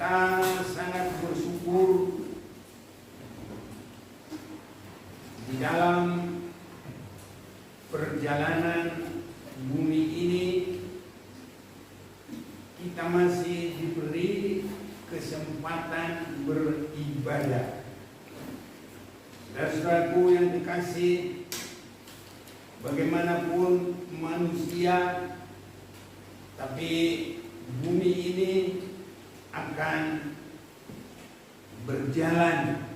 Kita sangat bersyukur di dalam perjalanan bumi ini kita masih diberi kesempatan beribadah. Saudara-saudaraku yang dikasih, bagaimanapun manusia, tapi bumi ini akan berjalan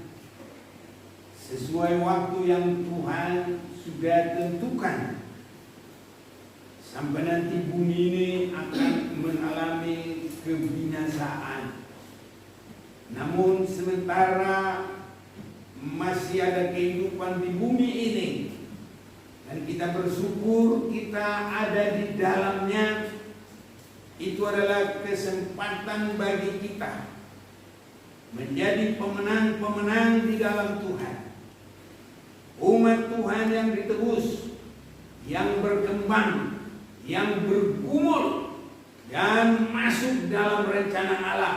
sesuai waktu yang Tuhan sudah tentukan. Sampai nanti bumi ini akan mengalami kebinasaan. Namun sementara masih ada kehidupan di bumi ini, dan kita bersyukur kita ada di dalamnya, itu adalah kesempatan bagi kita menjadi pemenang-pemenang di dalam Tuhan. Umat Tuhan yang ditebus, yang berkembang, yang bergumul dan masuk dalam rencana Allah,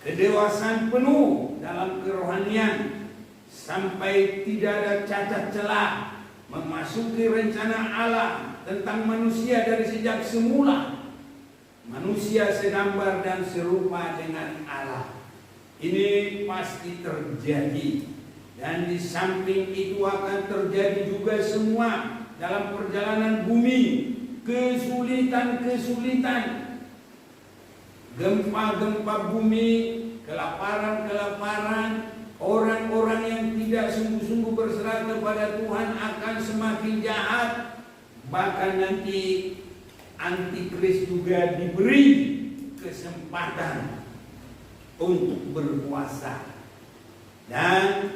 kedewasaan penuh dalam kerohanian sampai tidak ada cacat celah, memasuki rencana Allah tentang manusia dari sejak semula. Manusia segambar dan serupa dengan Allah. Ini pasti terjadi. Dan di samping itu akan terjadi juga semua dalam perjalanan bumi. Kesulitan-kesulitan, gempa-gempa bumi, kelaparan-kelaparan, orang-orang yang tidak sungguh-sungguh berserah kepada Tuhan akan semakin jahat. Bahkan nanti Antikris juga diberi kesempatan untuk berkuasa, dan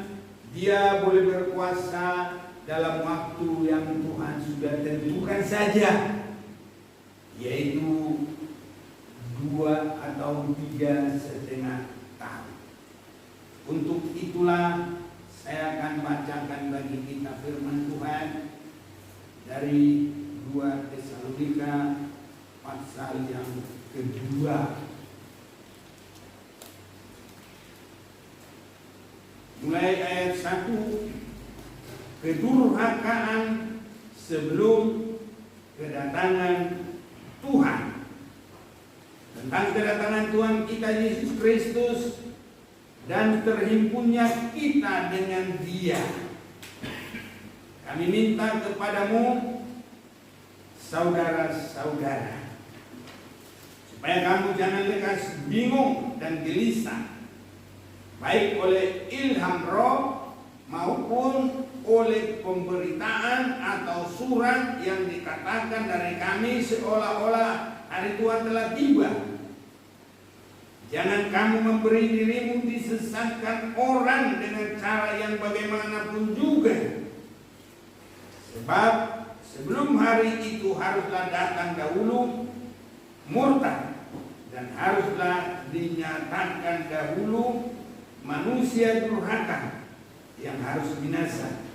dia boleh berkuasa dalam waktu yang Tuhan sudah tentukan saja, yaitu 2 atau 3,5 tahun. Untuk itulah saya akan bacakan bagi kita firman Tuhan dari 2 Tesalonika pasal yang kedua, mulai ayat 1. Kedurhakaan sebelum kedatangan Tuhan. Tentang kedatangan Tuhan kita Yesus Kristus dan terhimpunnya kita dengan Dia. Kami minta kepadamu, saudara-saudara, supaya kamu jangan lekas bingung dan gelisah, baik oleh ilham roh maupun oleh pemberitaan atau surat yang dikatakan dari kami seolah-olah hari Tuhan telah tiba. Jangan kamu memberi dirimu disesatkan orang dengan cara yang bagaimanapun juga, sebab sebelum hari itu haruslah datang dahulu murtad, dan haruslah dinyatakan dahulu manusia durhaka yang harus binasa,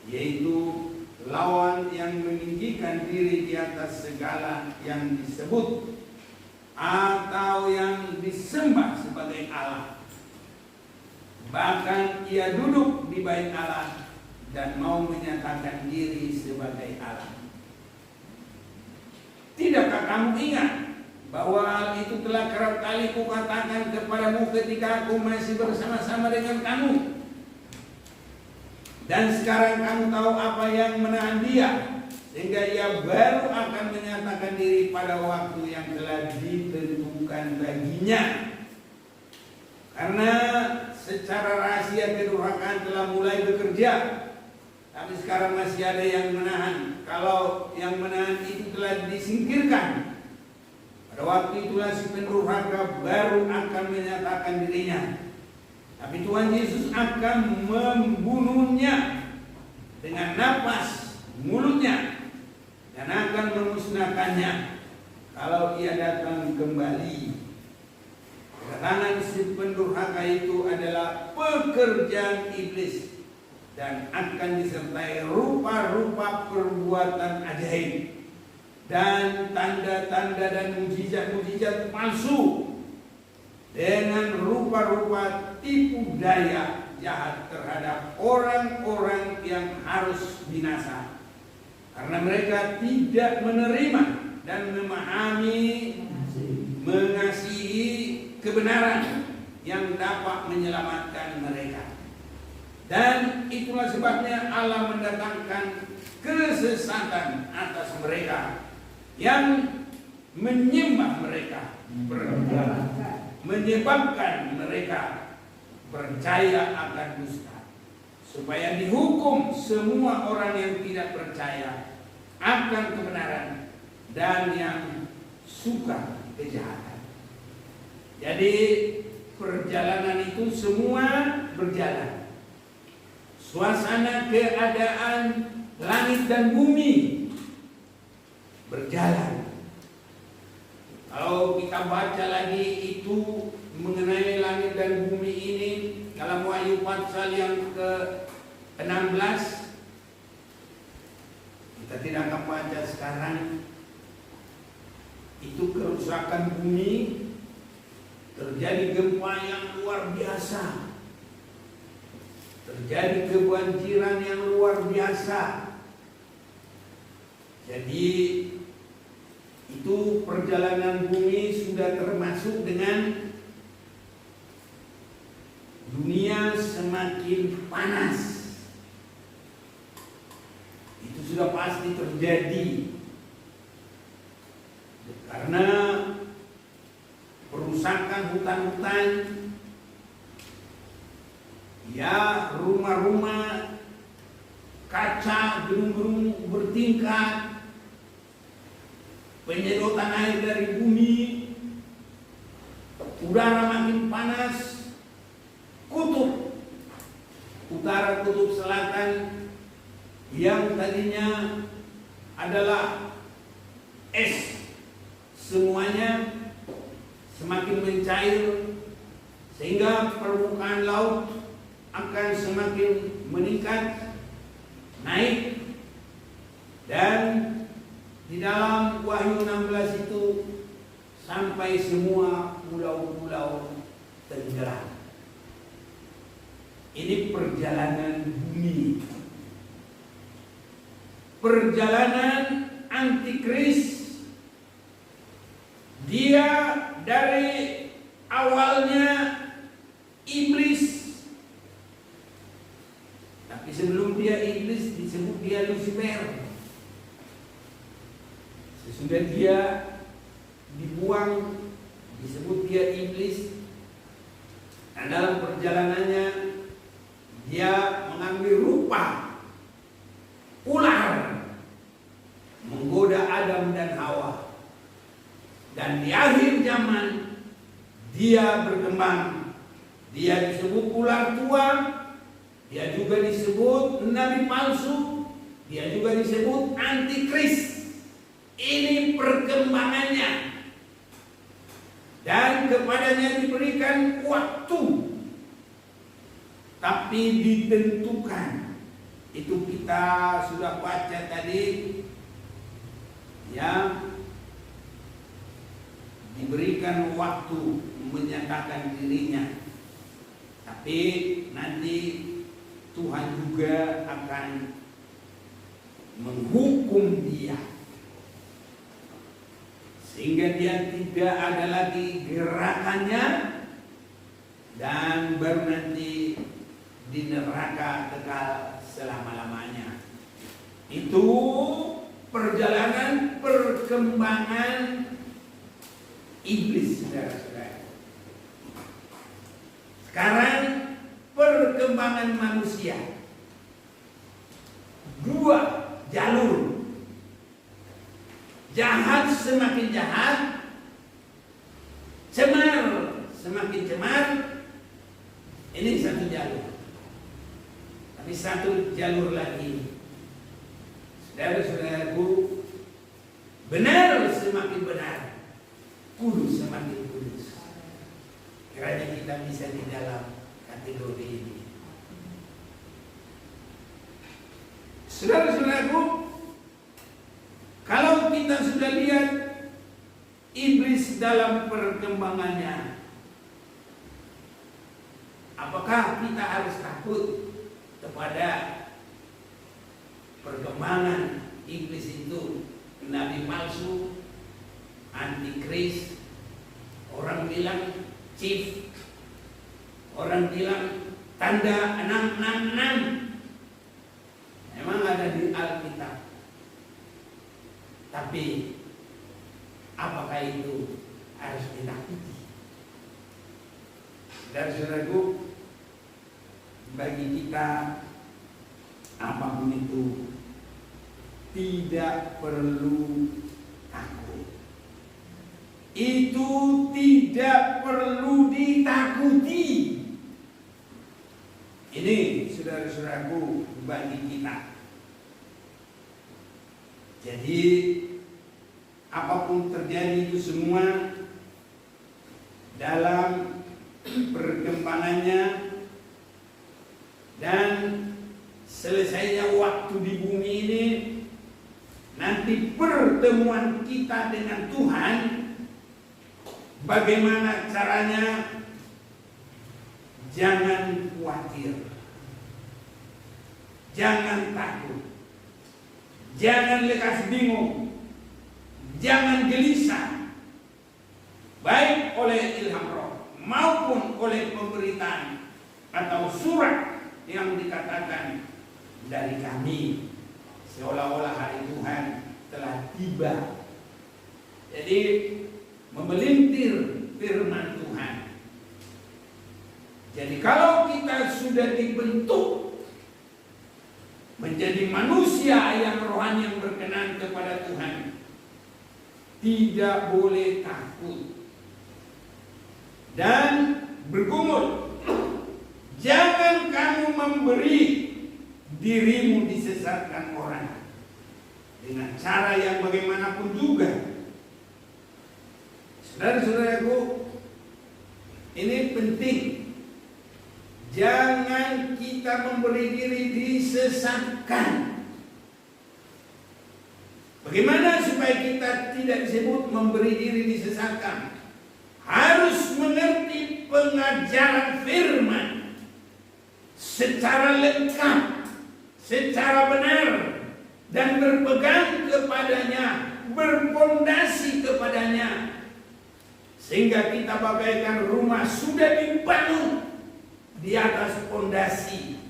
yaitu lawan yang meninggikan diri di atas segala yang disebut atau yang disembah sebagai Allah. Bahkan ia duduk di bait Allah dan mau menyatakan diri sebagai Allah. Tidakkah kamu ingat bahwa hal itu telah kerap kali kukatakan kepadamu ketika aku masih bersama-sama dengan kamu? Dan sekarang kamu tahu apa yang menahan dia, sehingga ia baru akan menyatakan diri pada waktu yang telah ditentukan baginya. Karena secara rahasia kedurhakaan telah mulai bekerja, tapi sekarang masih ada yang menahan. Kalau yang menahan itu telah disingkirkan, pada waktu itulah si pendurhaka baru akan menyatakan dirinya. Tapi Tuhan Yesus akan membunuhnya dengan napas mulutnya dan akan memusnahkannya kalau ia datang kembali. Kedatangan si pendurhaka itu adalah pekerjaan iblis dan akan disertai rupa-rupa perbuatan ajaib dan tanda-tanda dan mujizat-mujizat palsu dengan rupa-rupa tipu daya jahat terhadap orang-orang yang harus binasa, karena mereka tidak menerima dan memahami, mengasihi kebenaran yang dapat menyelamatkan mereka. Dan itulah sebabnya Allah mendatangkan kesesatan atas mereka yang menyembah mereka, menyebabkan mereka percaya akan dusta, supaya dihukum semua orang yang tidak percaya akan kebenaran dan yang suka kejahatan. Jadi perjalanan itu semua berjalan. Suasana keadaan langit dan bumi berjalan. Kalau kita baca lagi itu mengenai langit dan bumi ini dalam Wahyu pasal yang ke-16, kita tidak akan baca sekarang. Itu kerusakan bumi, terjadi gempa yang luar biasa, terjadi kebanjiran yang luar biasa. Jadi itu perjalanan bumi sudah termasuk dengan dunia semakin panas. Itu sudah pasti terjadi karena perusakan hutan-hutan, ya rumah-rumah, kaca, gedung-gedung bertingkat, penyedotan air dari bumi, udara makin panas, kutub utara, kutub selatan yang tadinya adalah es, semuanya semakin mencair sehingga permukaan laut akan semakin meningkat, naik. Dan di dalam Wahyu 16 itu sampai semua pulau-pulau tenggelam. Ini perjalanan bumi, perjalanan antikris. Dia dari awalnya iblis, tapi sebelum dia iblis disebut dia Lucifer. Sesudah dia dibuang disebut dia iblis. Dan dalam perjalanannya dia mengambil rupa ular, menggoda Adam dan Hawa. Dan di akhir zaman dia berkembang. Dia disebut ular tua, dia juga disebut nabi palsu, dia juga disebut antikris. Ini perkembangannya. Dan kepadanya diberikan waktu, tapi ditentukan. Itu kita sudah baca tadi, ya, diberikan waktu menyatakan dirinya. Tapi nanti Tuhan juga akan menghukum dia, sehingga dia tidak ada lagi gerakannya, dan baru nanti di neraka kekal selama-lamanya. Itu perjalanan perkembangan iblis, saudara-saudara. Sekarang perkembangan manusia. Dua jalur. Jahat semakin jahat, cemar semakin cemar. Ini satu jalur. Tapi satu jalur lagi, saudara-saudaraku, benar semakin benar, kudus semakin kudus. Kiranya kita bisa di dalam kategori ini. Saudara-saudaraku, kalau kita sudah lihat iblis dalam perkembangannya, Apakah kita harus takut kepada perkembangan iblis itu, nabi palsu, antikris, orang bilang chief, orang bilang tanda 666. Memang ada di Alkitab. Tapi apakah itu harus ditakuti? Saudara-saudaraku, bagi kita apapun itu tidak perlu takut. Itu tidak perlu ditakuti. Ini saudara-saudaraku bagi kita. Jadi apapun terjadi itu semua dalam perkembangannya dan selesainya waktu di bumi ini, nanti pertemuan kita dengan Tuhan, bagaimana caranya? Jangan khawatir, jangan takut, jangan lekas bingung, jangan gelisah, baik oleh ilham roh maupun oleh pemberitaan atau surat yang dikatakan dari kami, seolah-olah hari Tuhan telah tiba. Jadi memelintir firman Tuhan. Jadi kalau kita sudah dibentuk menjadi manusia yang rohani yang berkenan kepada Tuhan, tidak boleh takut dan bergumul. Jangan kamu memberi dirimu disesatkan orang dengan cara yang bagaimanapun juga. Saudara-saudaraku, ini penting. Jangan kita memberi diri disesatkan. Bagaimana supaya kita tidak disebut memberi diri disesatkan? Harus mengerti pengajaran firman secara lengkap, secara benar, dan berpegang kepadanya, berpondasi kepadanya, sehingga kita bagaikan rumah sudah dibangun di atas pondasi.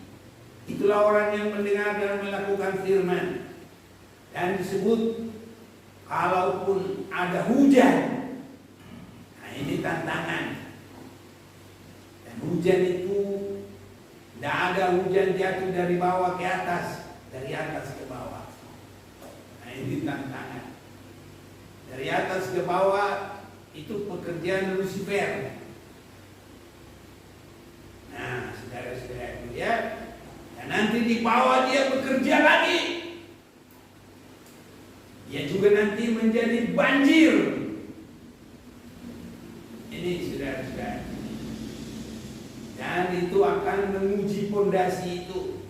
Itulah orang yang mendengar dan melakukan firman. Dan disebut kalaupun ada hujan, nah ini tantangan. Dan hujan itu tidak ada hujan jatuh dari bawah ke atas, dari atas ke bawah. Nah ini tantangan. Dari atas ke bawah itu pekerjaan Lucifer. Nah, saudara-saudara ya, dan nanti di bawah dia bekerja lagi. Dia juga nanti menjadi banjir. Ini saudara-saudara. Dan itu akan menguji pondasi itu.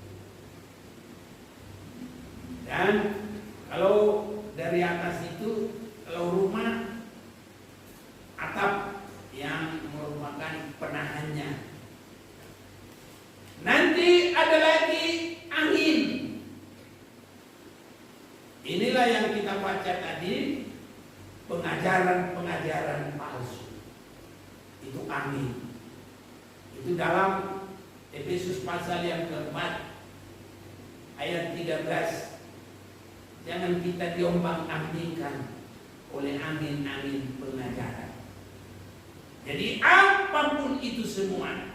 Dan kalau dari atas itu, kalau rumah atap yang merupakan penahannya. Nanti ada lagi angin. Inilah yang kita baca tadi, pengajaran-pengajaran palsu. Itu angin. Itu dalam Efesus pasal yang keempat ayat 13. Jangan kita diombang-ambingkan oleh angin-angin pengajaran. Jadi apapun itu semua,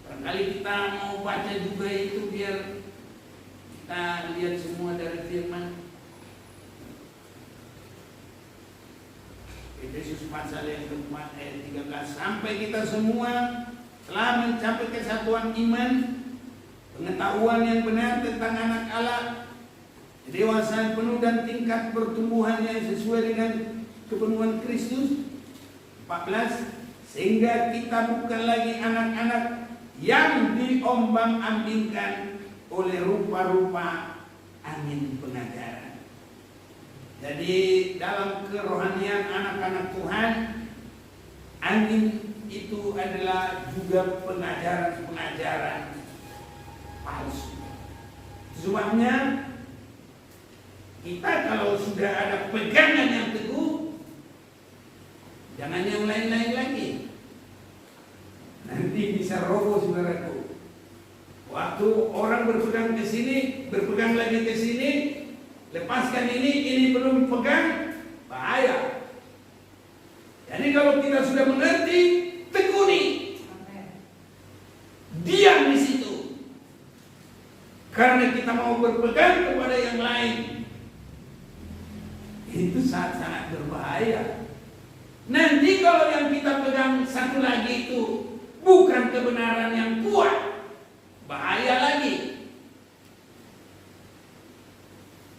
barangkali kita mau baca juga itu biar kita lihat semua dari firman. Efesus pasal yang keempat ayat 13, sampai kita semua telah mencapai kesatuan iman, pengetahuan yang benar tentang anak Allah, kedewasaan penuh dan tingkat pertumbuhan yang sesuai dengan kepenuhan Kristus. 14, sehingga kita bukan lagi anak-anak yang diombang-ambingkan oleh rupa-rupa angin pengajaran. Jadi dalam kerohanian anak-anak Tuhan, angin itu adalah juga pengajaran-pengajaran palsu. Sebabnya kita kalau sudah ada pegangan yang teguh, jangan yang lain-lain lagi. Nanti bisa roboh, saudaraku. Waktu orang berpegang ke sini, berpegang lagi ke sini, lepaskan ini belum pegang, bahaya. Jadi kalau kita sudah mengerti, tekuni, diam di situ. Karena kita mau berpegang kepada yang lain, itu sangat-sangat berbahaya. Nanti kalau yang kita pegang satu lagi itu bukan kebenaran yang kuat, bahaya lagi.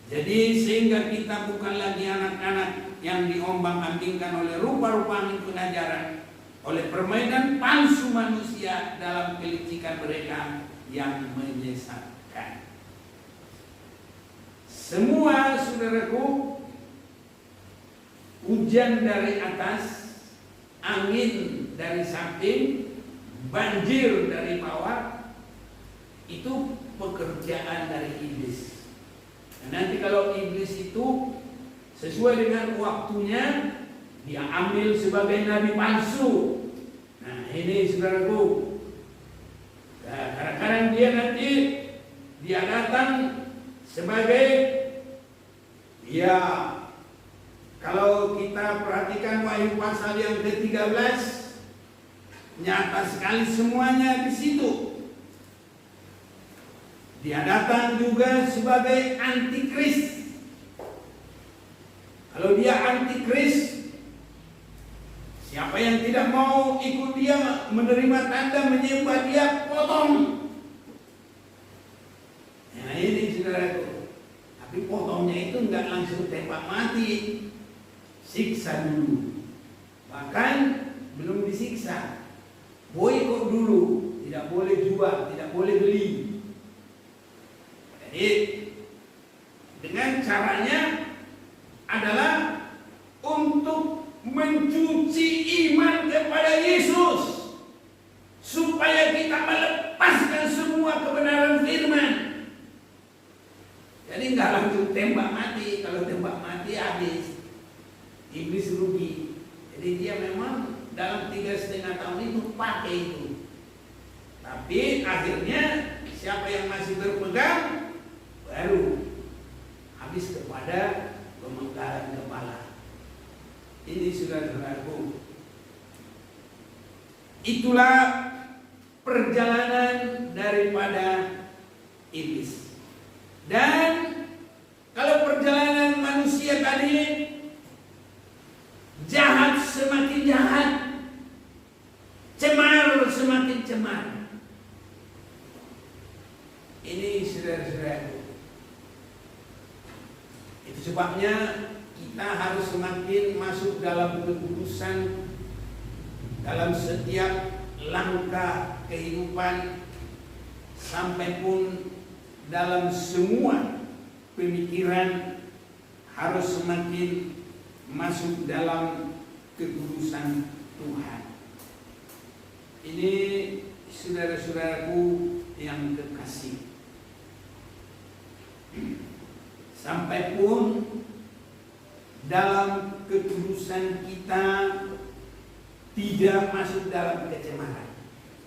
Jadi sehingga kita bukan lagi anak-anak yang diombang-ambingkan oleh rupa-rupa angin pengajaran, oleh permainan palsu manusia dalam kelicikan mereka yang menyesatkan. Semua, saudaraku, hujan dari atas, angin dari samping, banjir dari bawah, itu pekerjaan dari iblis. Dan nanti kalau iblis itu sesuai dengan waktunya, dia ambil sebagai nabi palsu. Nah ini, saudaraku, kadang-kadang dia datang sebagai, ya, kalau kita perhatikan Wahyu pasal yang ke-13, nyata sekali semuanya di situ. Dia datang juga sebagai antikris. Kalau dia antikris, siapa yang tidak mau ikut dia, menerima tanda, menyembah dia, potong. Nah ini, saudaraku. Tapi potongnya itu enggak langsung tembak mati, siksa dulu. Bahkan belum disiksa, boikot dulu, tidak boleh jual, tidak boleh beli. Jadi dengan caranya adalah untuk mencuci iman kepada Yesus, supaya kita melepaskan semua kebenaran firman. Jadi nggak langsung tembak mati. Kalau tembak mati habis, iblis rugi. Jadi dia memang dalam 3,5 tahun itu pakai itu. Tapi akhirnya siapa yang masih berpegang baru habis kepada pemenggalan kepala. Ini, saudara-saudaraku, itulah perjalanan daripada iblis. Dan kalau perjalanan manusia tadi jahat semakin jahat, cemar semakin cemar. Ini, saudara-saudaraku, itu sebabnya kita harus semakin masuk dalam kekudusan dalam setiap langkah kehidupan, sampai pun dalam semua pemikiran harus semakin masuk dalam kekudusan Tuhan. Ini, saudara-saudaraku yang kekasih, sampai pun dalam kekudusan kita tidak masuk dalam kecemaran.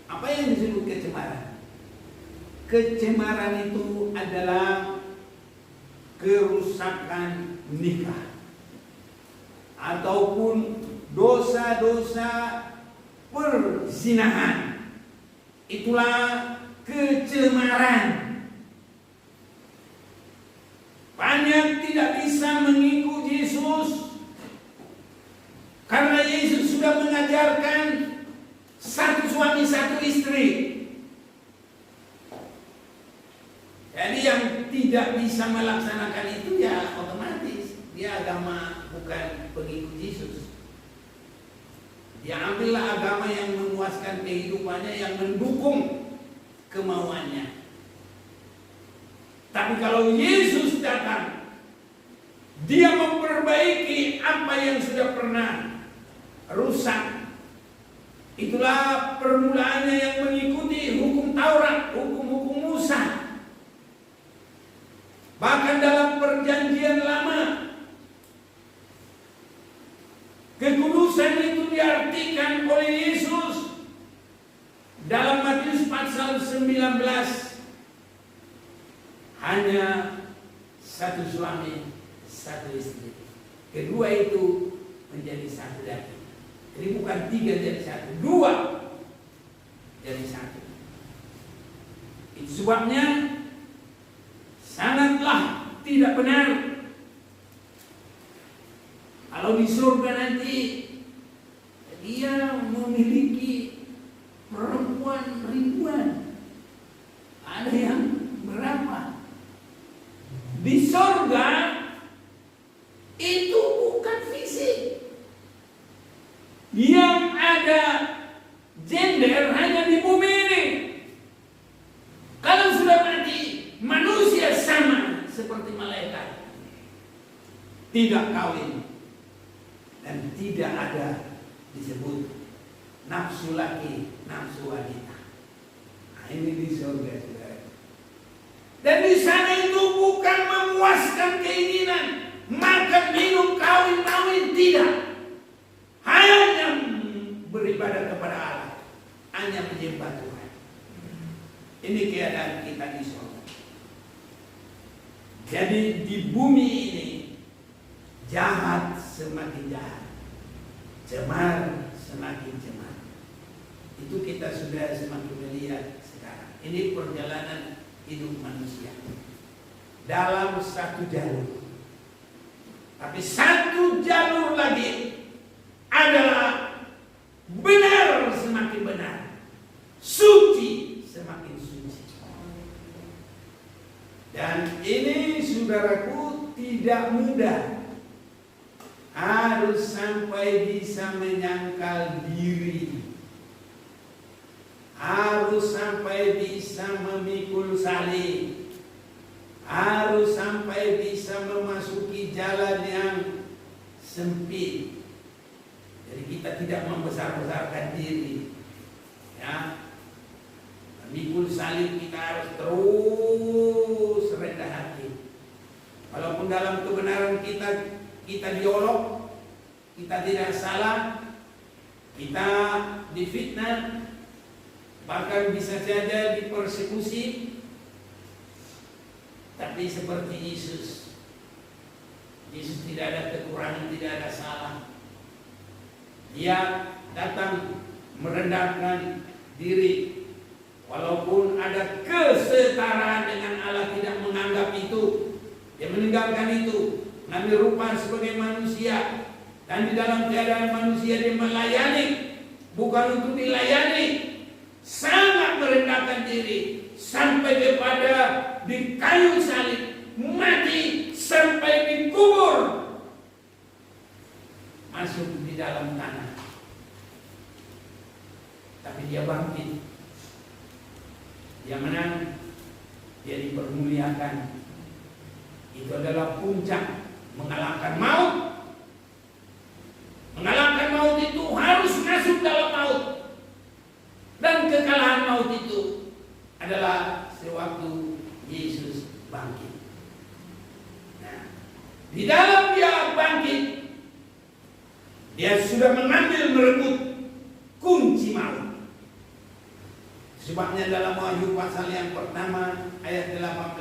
Apa yang disebut kecemaran? Kecemaran itu adalah kerusakan nikah ataupun dosa-dosa perzinahan. Itulah kecemaran. Banyak tidak bisa mengikut Yesus karena Yesus sudah mengajarkan satu suami satu istri. Jadi yang tidak bisa melaksanakan itu ya otomatis dia agama bukan pengikut Yesus. Dia ambillah agama yang memuaskan kehidupannya, yang mendukung kemauannya. Tapi kalau Yesus datang, dia memperbaiki apa yang sudah pernah rusak. Itulah permulaannya yang mengikuti hukum Taurat, hukum-hukum Musa. Bahkan dalam perjanjian lama, kekudusan itu diartikan oleh Yesus dalam Matius pasal 19. Hanya satu suami, satu istri. Kedua itu menjadi satu daging. Jadi bukan 3 jadi 1, 2 jadi 1. Itu sebabnya sangatlah tidak benar kalau di surga nanti dia memiliki perempuan ribuan. Ada yang berapa? Di surga itu bukan fisik. Yang ada gender hanya di bumi ini. Kalau sudah mati, manusia sama seperti malaikat. Tidak kawin. Dan tidak ada disebut nafsu laki, nafsu wanita. Nah, ini di surga, saudara. Dan di sana itu bukan memuaskan keinginan makan, minum, kawin, tidak. Hanya beribadah kepada Allah, hanya menyembah Tuhan. Ini keadaan kita di surga. Jadi di bumi ini jahat semakin jahat, cemar semakin cemar. Itu kita sudah semakin melihat sekarang. Ini perjalanan hidup manusia dalam satu jalur. Tapi satu jalur lagi adalah benar semakin benar, suci semakin suci. Dan ini saudaraku tidak mudah. Harus sampai bisa menyangkal diri, harus sampai bisa memikul salib, harus sampai bisa memasuki jalan yang sempit. Jadi kita tidak membesar-besarkan diri, ya. Memikul salib kita harus terus rendah hati. Walaupun dalam kebenaran kita diolok, kita tidak salah, kita difitnah, bahkan bisa saja dipersekusi. Tapi seperti Yesus tidak ada kekurangan, tidak ada salah. Dia datang merendahkan diri, walaupun ada kesetaraan dengan Allah, tidak menganggap itu. Dia meninggalkan itu, mengambil rupa sebagai manusia, dan di dalam keadaan manusia dia melayani, bukan untuk dilayani. Sangat merendahkan diri sampai kepada di kayu salib, mati sampai dikubur, masuk di dalam tanah. Tapi dia bangkit, dia menang, dia dipermuliakan. Itu adalah puncak mengalahkan maut. Mengalahkan maut itu harus masuk dalam maut. Dan kekalahan maut itu adalah sewaktu Yesus bangkit. Nah, di dalam dia bangkit, dia sudah mengambil, merebut kunci maut. Sebabnya dalam Wahyu pasal yang pertama ayat 18,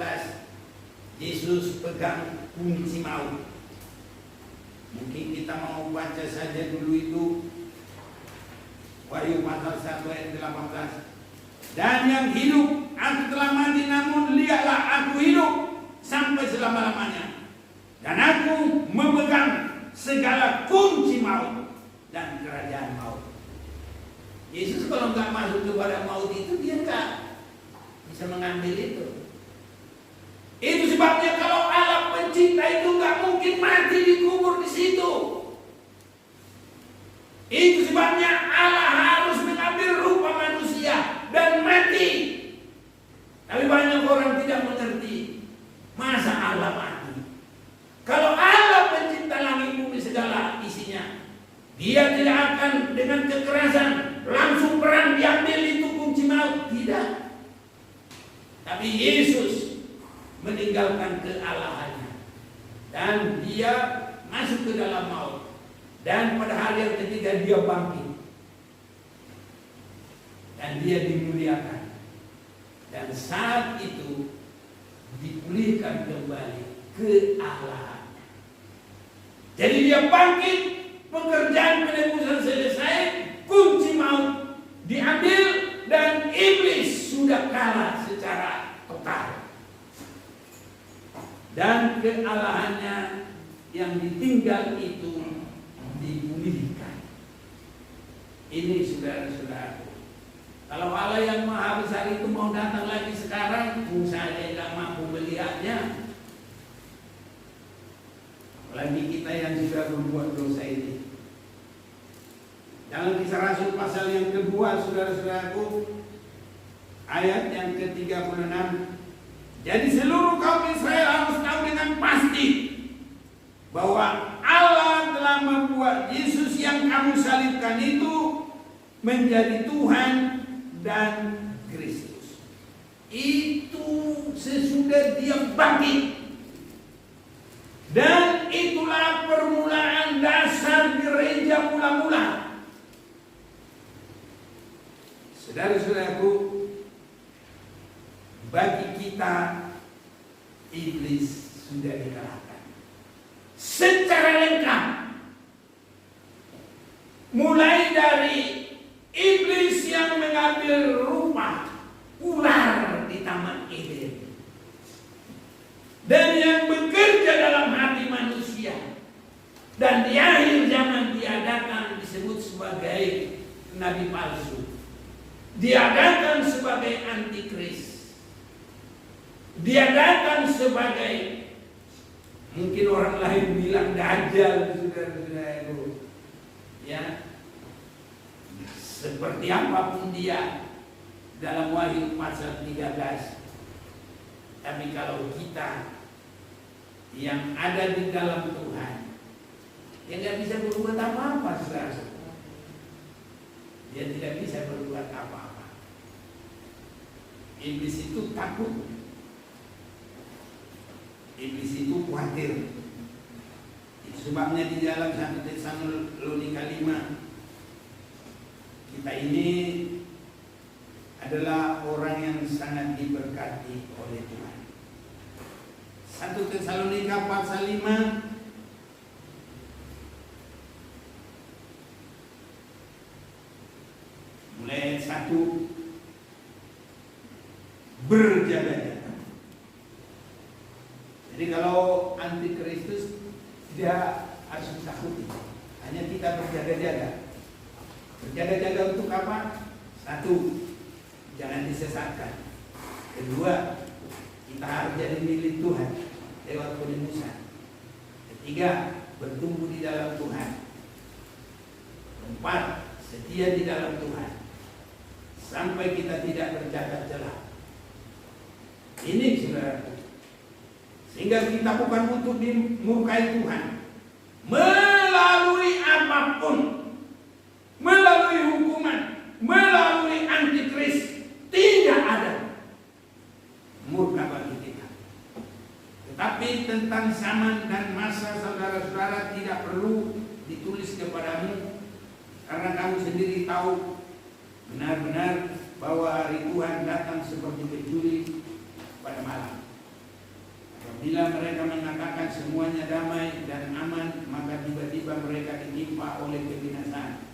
Yesus pegang kunci maut. Mungkin kita mau baca saja dulu itu Wahyu pasal 1 ayat 18. Dan yang hidup, aku telah mati, namun lihatlah aku hidup sampai selama-lamanya. Dan aku memegang segala kunci maut dan kerajaan maut. Yesus kalau nggak masuk kepada maut itu, dia nggak bisa mengambil itu. Itu sebabnya kalau Allah pencipta itu nggak mungkin mati dikubur di situ. Itu sebabnya Allah harus mengambil rupa manusia dan mati. Tapi banyak orang tidak mengerti. Masa Allah mati? Kalau Allah pencipta langit bumi segala isinya, dia tidak akan dengan kekerasan Tapi Yesus meninggalkan kealahannya dan dia masuk ke dalam maut. Dan pada hari yang ketiga dia bangkit. Dan dia dimuliakan. Dan saat itu dipulihkan kembali kealahannya. Jadi dia bangkit, pekerjaan penebusan selesai, kunci maut diambil, dan iblis sudah kalah secara total. Dan kealahannya yang ditinggal itu dipulihkan. Ini saudara-saudaraku. Kalau Allah yang maha besar itu mau datang lagi sekarang, saya tidak mampu melihatnya. Apalagi kita yang sudah berbuat dosa ini. Dalam Kisah Rasul pasal yang kedua, saudara-saudaraku, ayat yang ke-36. Jadi seluruh kaum Israel harus tahu dengan pasti bahwa Allah telah membuat Yesus yang kamu salibkan itu menjadi Tuhan dan Kristus. Itu sesudah dia bangkit. Dan itulah permulaan dasar gereja mula-mula. Saudara-saudaraku, bagi kita iblis sudah dikalahkan secara lengkap. Mulai dari iblis yang mengambil rupa ular di Taman Eden, dan yang bekerja dalam hati manusia, dan di akhir zaman dia datang disebut sebagai nabi palsu, dia datang sebagai antikris, dia datang sebagai, mungkin orang lain bilang dajjal, saudara-saudaraku, ya, seperti apapun dia dalam Wahyu pasal 13. Tapi kalau kita yang ada di dalam Tuhan, dia tidak bisa berbuat apa-apa, saudara. Dia tidak bisa berbuat apa-apa. Iblis itu takut. Iblis itu khawatir. Itu sebabnya di dalam 1 Tesalonika 5, kita ini adalah orang yang sangat diberkati oleh Tuhan. 1 Tesalonika pasal 5 mulai ayat 1, berjaga-jaga. Jadi kalau antikristus dia harus ditakuti. Hanya kita berjaga-jaga. Berjaga-jaga untuk apa? 1, jangan disesatkan. 2, kita harus jadi milik Tuhan lewat penebusan. 3, bertumbuh di dalam Tuhan. 4, setia di dalam Tuhan sampai kita tidak berjaga celah. Ini saudaraku, sehingga kita bukan untuk dimurkai Tuhan melalui apapun, melalui hukuman, melalui antikris. Tidak ada murka bagi kita. Tetapi tentang zaman dan masa, saudara-saudara, tidak perlu ditulis kepadamu, karena kamu sendiri tahu benar-benar bahwa hari Tuhan datang seperti pencuri pada malam. Apabila mereka mengatakan semuanya damai dan aman, maka tiba-tiba mereka ditimpa oleh kebinasaan.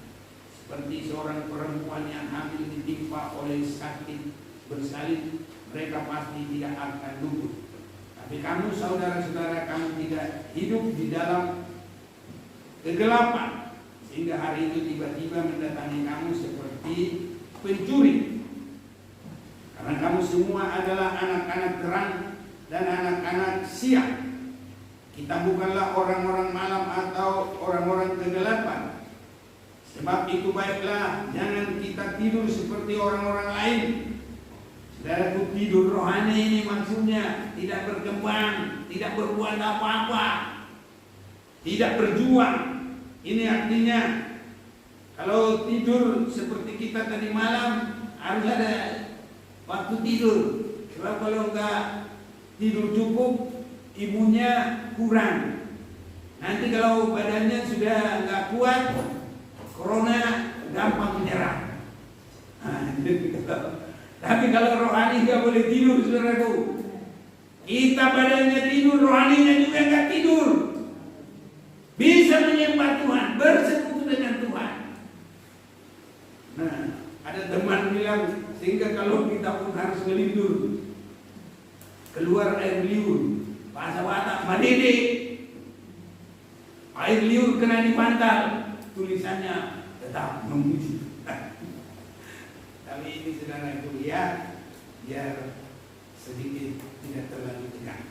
Seperti seorang perempuan yang hamil ditimpa oleh sakit bersalin, mereka pasti tidak akan luput. Tapi kamu, saudara-saudara, kamu tidak hidup di dalam kegelapan, sehingga hari itu tiba-tiba mendatangi kamu seperti pencuri. Karena kamu semua adalah anak-anak terang dan anak-anak siang. Kita bukanlah orang-orang malam atau orang-orang kegelapan. Sebab itu baiklah, jangan kita tidur seperti orang-orang lain. Saudaraku, tidur rohani ini maksudnya tidak berkembang, tidak berbuat apa-apa, tidak berjuang. Ini artinya kalau tidur seperti kita tadi malam, harus ada waktu tidur. Sebab kalau nggak tidur cukup, imunnya kurang. Nanti kalau badannya sudah nggak kuat, corona gampang menyerang. Tapi kalau rohani nggak boleh tidur, saudaraku. Kita badannya tidur, rohaninya juga nggak tidur. Bisa menyembah Tuhan, bersekutu dengan Tuhan. Nah, ada teman bilang, sehingga kalau kita pun harus ngelindur, keluar air liur, bahasa Batak, madede. Air liur kena di pantal, tulisannya tetap memuji. Tapi ini saudara kuliah, biar sedikit tidak terlalu tegang.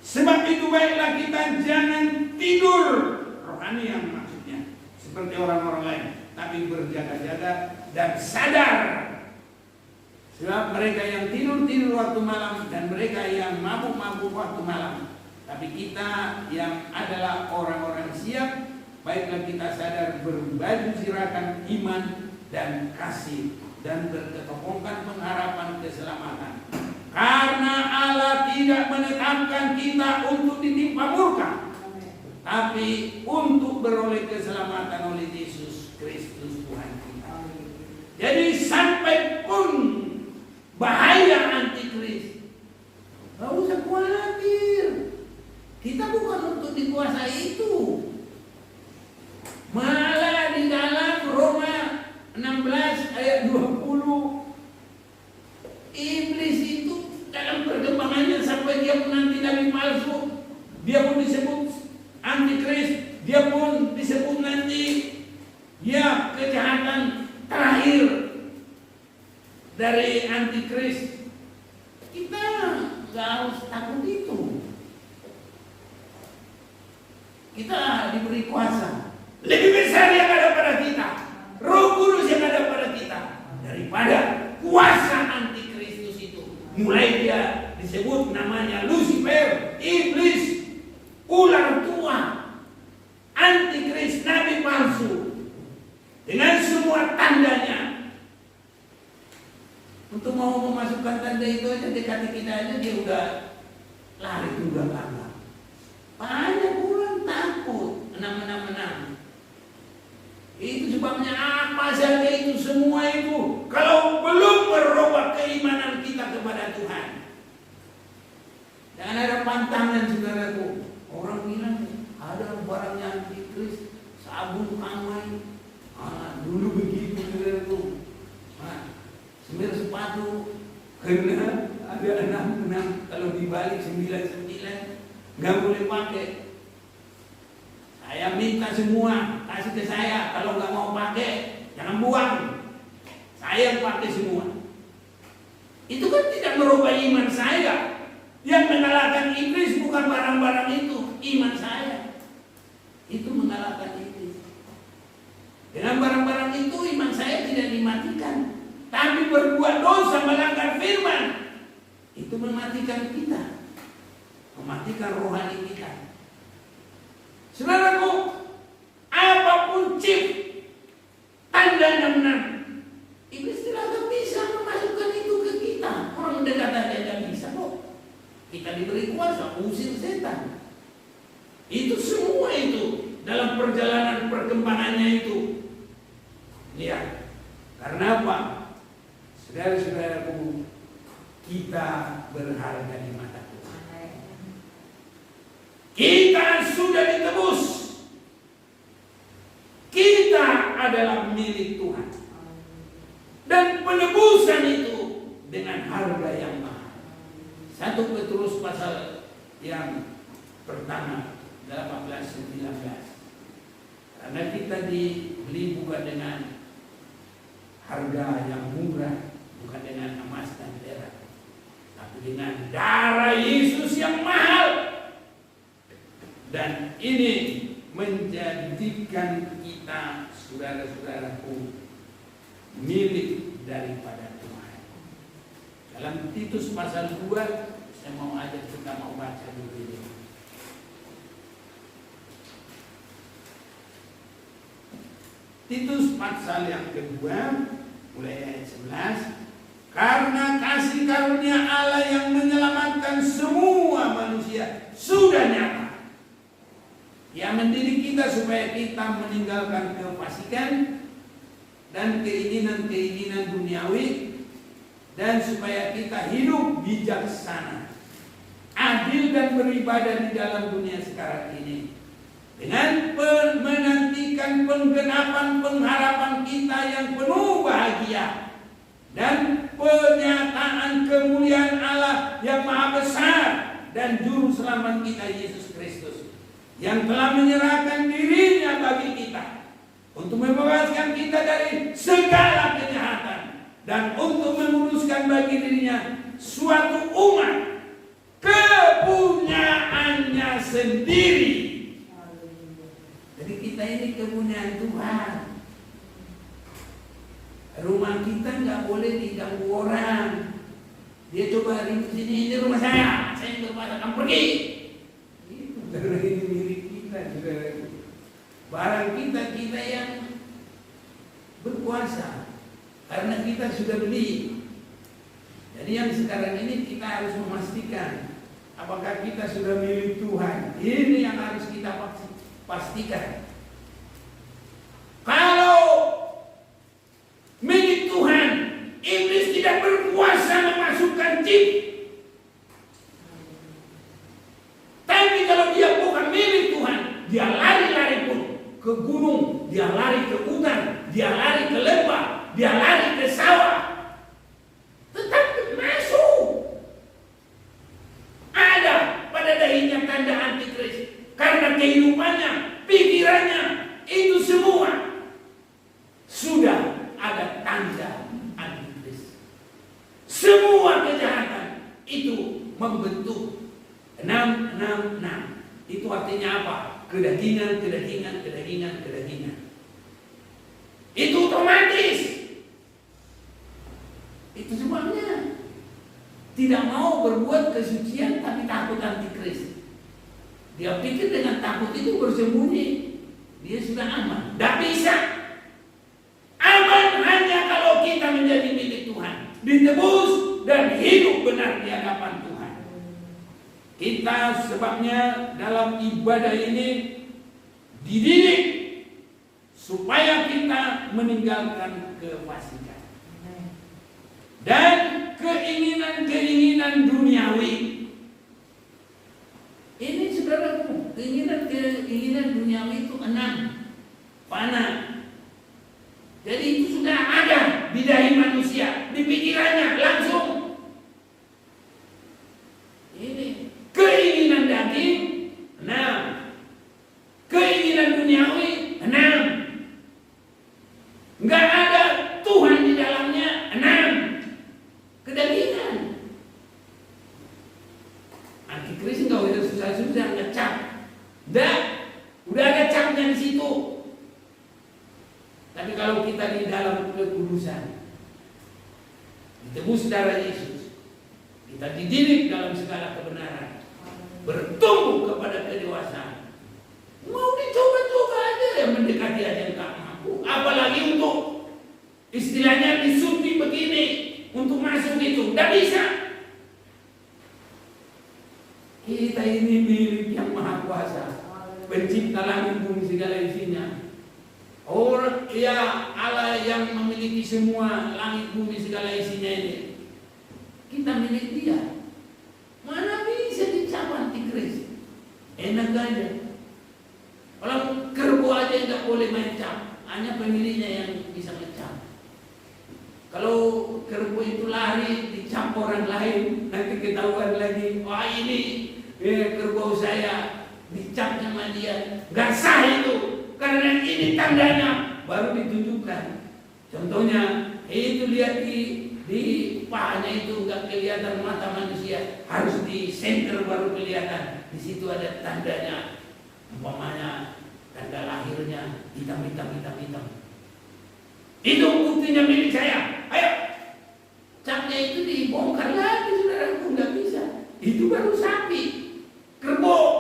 Sebab itu baiklah kita jangan tidur rohani yang maksudnya seperti orang-orang lain, tapi berjaga-jaga dan sadar. Sebab mereka yang tidur waktu malam dan mereka yang mabuk waktu malam. Tapi kita yang adalah orang-orang siap, baiklah kita sadar berbaju sirahkan iman dan kasih dan berkekepongkan pengharapan keselamatan. Karena Allah tidak menetapkan kita untuk ditimpa murka, tapi untuk beroleh keselamatan oleh Yesus Kristus Tuhan kita. Jadi sampai pun bahaya antikris, gak usah khawatir. Kita bukan untuk dikuasai itu. Malah di dalam Roma 16 ayat 20, iblis itu dalam perkembangannya sampai dia pun nanti nabi palsu, dia pun disebut antikris, dia pun disebut nanti ya kejahatan terakhir dari antikris. Kita gak harus takut itu. Kita diberi kuasa lebih besar yang ada pada kita, Roh Kudus yang ada pada kita, daripada kuasa antikristus itu. Mulai dia disebut namanya Lucifer, iblis, ular tua, antikris, nabi palsu, dengan semua tandanya. Untuk mau memasukkan tanda itu aja dekati kita aja, dia udah lari juga lama. Banyak orang takut menang. Itu sebabnya apa saja itu semua itu, kalau belum merubah keimanan kita kepada Tuhan. Jangan ada pantangan, saudaraku. Orang bilang ada barangnya antikris, sabun kamai. Dulu begitu, saudaraku. Semir sepatu karena ada 6 kalau dibalik 9 nggak boleh pakai. Saya minta semua kasih ke saya, kalau nggak mau pakai jangan buang. Saya pakai semua. Itu kan tidak merubah iman saya. Yang mengalahkan iblis bukan barang-barang itu, iman saya. Itu mengalahkan iblis. Dengan barang-barang itu iman saya tidak dimatikan. Tapi berbuat dosa, melanggar firman, itu mematikan kita, mematikan rohani kita. Saudaraku, apapun chip tandanya benar, iblis tidak akan bisa memasukkan itu ke kita. Orang dekat aja tidak bisa kok. Kita diberi kuasa usir setan. Itu semua itu dalam perjalanan perkembangannya itu. Lihat, karena apa? Saudara-saudaraku, kita berharga di mata Tuhan. Kita sudah ditebus. Kita adalah milik Tuhan. Dan penebusan itu dengan harga yang mahal. 1 Petrus pasal yang pertama 18-19. Karena kita dibeli bukan dengan harga yang murah, bukan dengan emas dan perak, tapi dengan darah Yesus yang mahal. Dan ini menjadikan kita, saudara-saudaraku, milik daripada Tuhan. Dalam Titus pasal 2, saya mau ajak kita mau baca dulu ini. Titus pasal yang kedua, mulai ayat 11. Karena kasih karunia Allah yang menyelamatkan semua manusia sudah nyata. Yang mendidik kita supaya kita meninggalkan kefasikan dan keinginan-keinginan duniawi, dan supaya kita hidup bijaksana, adil dan beribadah di dalam dunia sekarang ini, dengan menantikan penggenapan pengharapan kita yang penuh bahagia dan penyataan kemuliaan Allah yang maha besar dan juru selamat kita Yesus Kristus, yang telah menyerahkan dirinya bagi kita untuk membebaskan kita dari segala kejahatan dan untuk menguruskan bagi dirinya suatu umat kepunyaannya sendiri. Jadi kita ini kepunyaan Tuhan. Rumah kita nggak boleh diganggu orang. Dia coba ribut sini, ini rumah saya berpada kamu pergi. Itu karena ini milik kita juga. Barang kita yang berkuasa, karena kita sudah beli. Jadi yang sekarang ini kita harus memastikan apakah kita sudah milik Tuhan. Ini yang harus kita pastikan. Kalau milik Tuhan, iblis tidak berkuasa memasukkan chip. Tapi kalau dia bukan milik Tuhan, dia lari-lari pun ke gunung, dia lari ke hutan, dia lari ke lembah, dia lari ke sawah, tetap masuk. Ada pada dahinya tanda antikris, karena kehidupannya, pikirannya, itu semua sudah ada tanda antikris. Semua kejahatan itu membentuk 666. Itu artinya apa? Kedagingan. Itu otomatis. Itu sebabnya tidak mau berbuat kesucian tapi takut antikris. Dia pikir dengan takut itu bersembunyi, dia sudah aman. Tidak bisa. Aman hanya kalau kita menjadi milik Tuhan, ditebus dan hidup benar di hadapan Tuhan. Kita sebabnya dalam ibadah ini dididik supaya kita meninggalkan kefasikan dan keinginan-keinginan duniawi. Ini saudaraku, keinginan duniawi itu 6 panah. Jadi itu sudah ada di dahi manusia, di pikirannya langsung. Ini keinginan daging 6, keinginan duniawi 6. Enggak ada Tuhan di dalamnya 6. Kedagingan. Antikris enggak usah susah-susah ngecap. Udah ada capnya di situ. Tapi kalau kita di dalam kekudusan, ditebus darah Yesus, kita dididik dalam segala kebenaran, bertumbuh kepada kedewasaan. Mau dicoba-coba aja ya, mendekati aja yang tak mampu. Apalagi untuk istilahnya disuntik begini, untuk masuk itu, tidak bisa. Kita ini milik yang maha kuasa, pencipta langit bumi segala isinya. Orang ya Allah yang memiliki semua langit bumi segala isinya ini, kita milik Dia. Mana bisa dicap antikris? Enak aja. Kalau kerbau aja nggak boleh main cap, hanya pemiliknya yang bisa ngecap. Kalau kerbau itu lari dicap orang lain, nanti ketahuan lagi, wah ini kerbau saya dicap sama dia, nggak sah itu. Karena ini tandanya baru ditunjukkan. Contohnya itu lihat di pahanya itu nggak kelihatan mata manusia, harus di center baru kelihatan. Di situ ada tandanya, umpamanya tanda lahirnya hitam. Itu buktinya milik saya. Ayo, capnya itu dibongkar lagi, saudaraku, nggak bisa. Itu baru sapi, kerbau.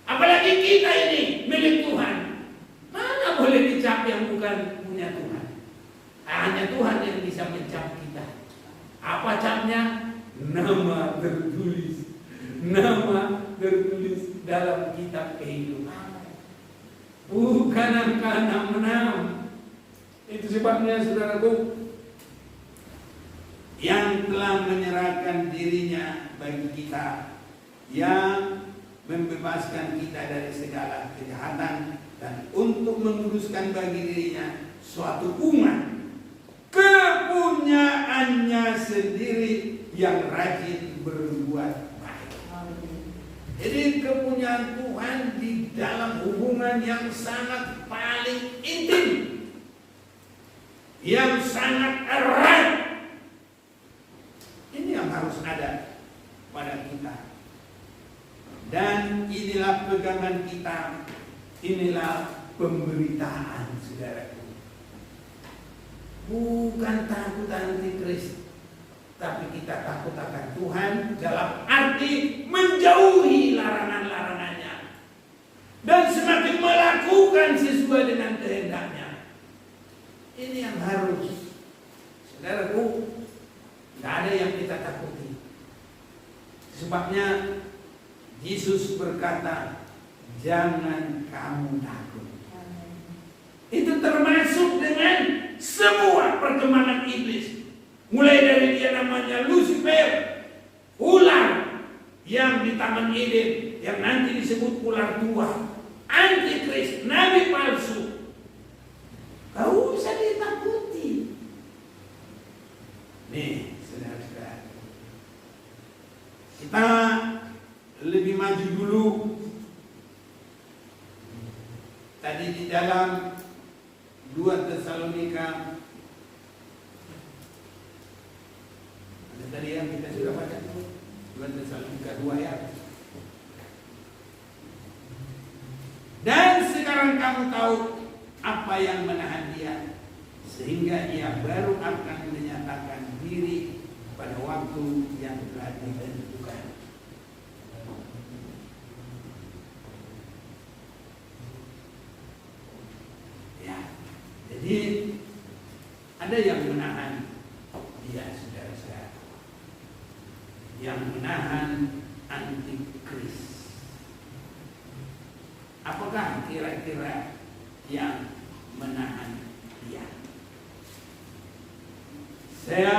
Apalagi kita ini milik Tuhan. Mana boleh dicap yang bukan punya Tuhan? Hanya Tuhan yang bisa mencap kita. Apa capnya? Nama tertulis. Nama tertulis dalam kitab kehidupan. Bukan angka 66. Itu sebabnya saudaraku, yang telah menyerahkan dirinya bagi kita, yang membebaskan kita dari segala kejahatan, dan untuk menguruskan bagi dirinya suatu umat kepunyaannya sendiri yang rajin berbuat baik. Jadi kepunyaan Tuhan di dalam hubungan yang sangat paling intim, yang sangat erat. Ini yang harus ada pada kita. Dan inilah pegangan kita, inilah pemberitaan, saudaraku. Bukan takut antikris, tapi kita takut akan Tuhan dalam arti menjauhi larangan-larangannya dan semakin melakukan sesuai dengan kehendaknya. Ini yang harus, saudaraku, tidak ada yang kita takuti. Sebabnya Yesus berkata, jangan kamu takut. Itu termasuk dengan semua perkembangan iblis. Mulai dari dia namanya Lucifer, ular yang di Taman Eden, yang nanti disebut ular tua, antikris, nabi palsu. Kau bisa ditakuti. Nih, saudara-saudara, kita lebih maju dulu. Tadi di dalam 2 Tesalonika, ada tadi yang kita sudah baca, 2 Tesalonika 2 ya. Dan sekarang kamu tahu apa yang menahan dia, sehingga ia baru akan menyatakan diri pada waktu yang telah ditentukan. Ya, jadi ada yang menahan dia, saudara-saudara, yang menahan antikris. Apakah kira-kira yang menahan dia? Saya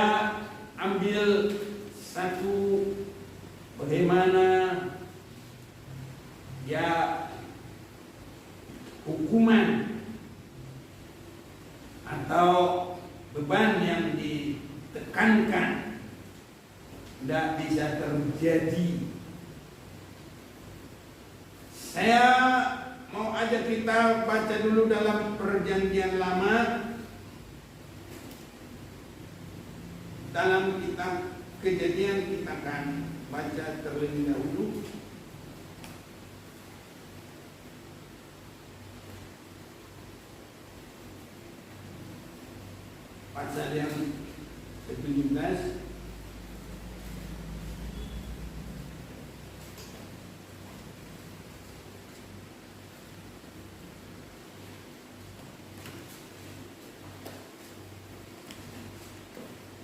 ambil satu bagaimana ya hukuman atau beban yang ditekankan tidak bisa terjadi. Saya mau ajak kita baca dulu dalam Perjanjian Lama, dalam kitab Kejadian. Kita akan baca terlebih dahulu. Pasal yang ke-17.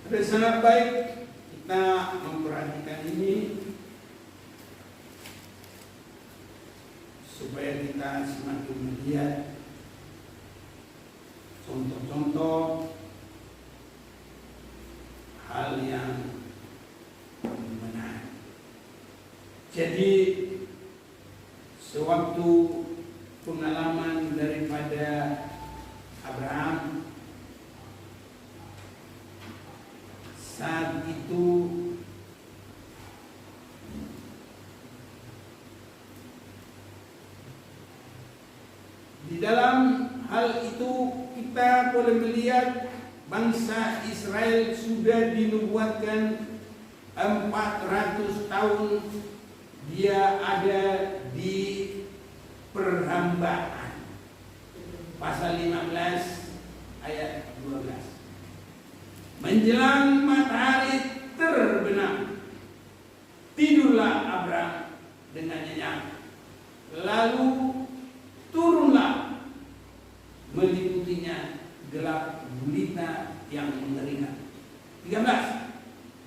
Ada sangat baik kita memperhatikan ini supaya kita semakin melihat contoh-contoh hal yang menarik. Jadi sewaktu pengalaman daripada Abraham, saat itu di dalam hal itu kita boleh melihat bangsa Israel sudah dinubuatkan 400 tahun dia ada di perhambaan. Pasal 15 ayat 12. Menjelang matahari terbenam, tidurlah Abraham dengan nyenyak. Lalu turunlah, meliputinya gelap gulita yang mengerikan. 13.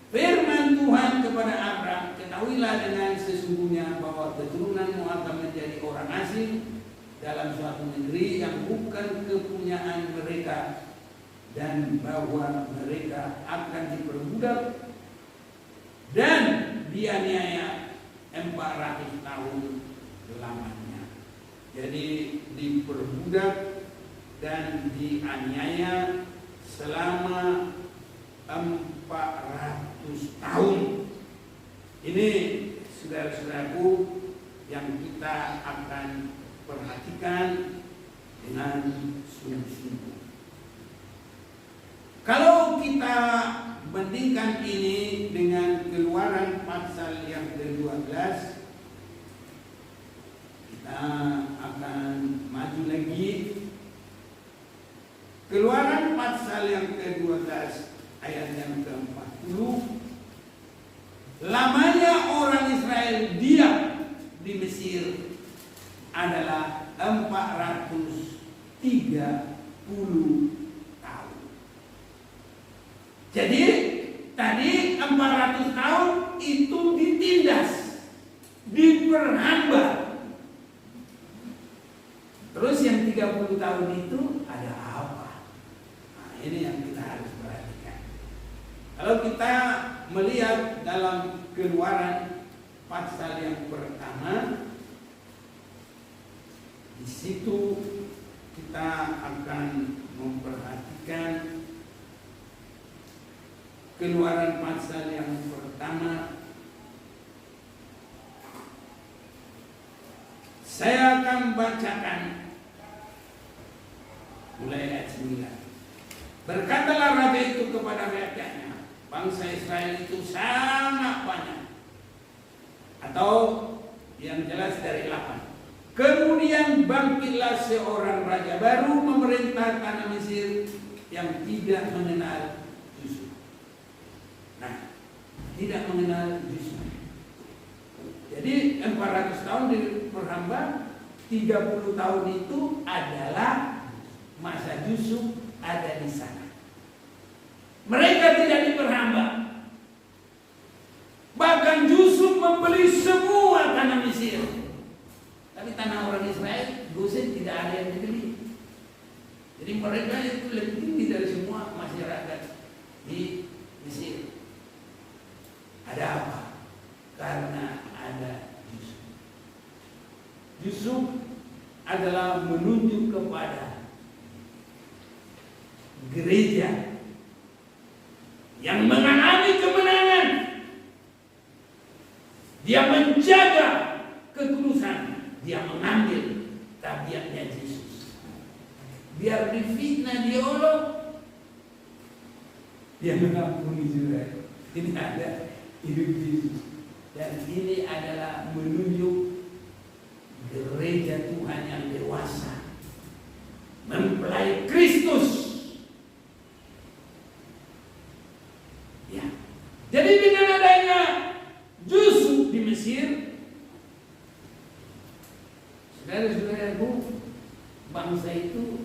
Firman Tuhan kepada Abraham, ketahuilah dengan sesungguhnya bahwa keturunanmu akan menjadi orang asing dalam suatu negeri yang bukan kepunyaan mereka, dan bahwa mereka akan diperbudak dan dianiaya 400 tahun lamanya. Jadi diperbudak dan dianiaya selama 400 tahun. Ini saudara-saudaraku yang kita akan perhatikan dengan sungguh-sungguh. Kalau kita bandingkan ini dengan Keluaran pasal yang ke-12, kita akan maju lagi. Keluaran pasal yang ke-12 ayat yang ke-40, lamanya orang Israel diam di Mesir adalah 430 tahun. Jadi tadi 400 tahun itu ditindas, diperhamba. Terus yang 30 tahun itu ada apa? Nah, ini yang kita harus perhatikan. Kalau kita melihat dalam Keluaran pasal yang pertama, di situ kita akan memperhatikan Keluaran pasal yang pertama. Saya akan bacakan mulai ayat 9. Berkatalah raja itu kepada rakyatnya, bangsa Israel itu sangat banyak. Atau yang jelas dari 8. Kemudian bangkitlah seorang raja baru memerintah tanah Mesir yang tidak mengenal Yusuf. Nah, tidak mengenal Yusuf. Jadi 400 tahun diperhamba, 30 tahun itu adalah masa Yusuf ada di sana. Mereka tidak diperhamba. Bahkan Yusuf membeli semua tanah Mesir. Tapi tanah orang Israel, Gosen tidak ada yang dibeli. Jadi mereka itu lebih tinggi dari semua masyarakat di Mesir. Ada apa? Karena ada Yusuf. Yusuf adalah menunjuk kepada gereja yang mengalami kemenangan. Dia menjaga kekudusan. Dia mengambil tabiatnya Yesus. Biar difitnah, diolok, dia mengampuni juga. Ini ada hidup Yesus. Dan ini adalah menunjuk gereja Tuhan yang dewasa, mempelai Kristus. Ya. Jadi dengan adanya Yusuf di Mesir, saudara-saudaraku, bangsa itu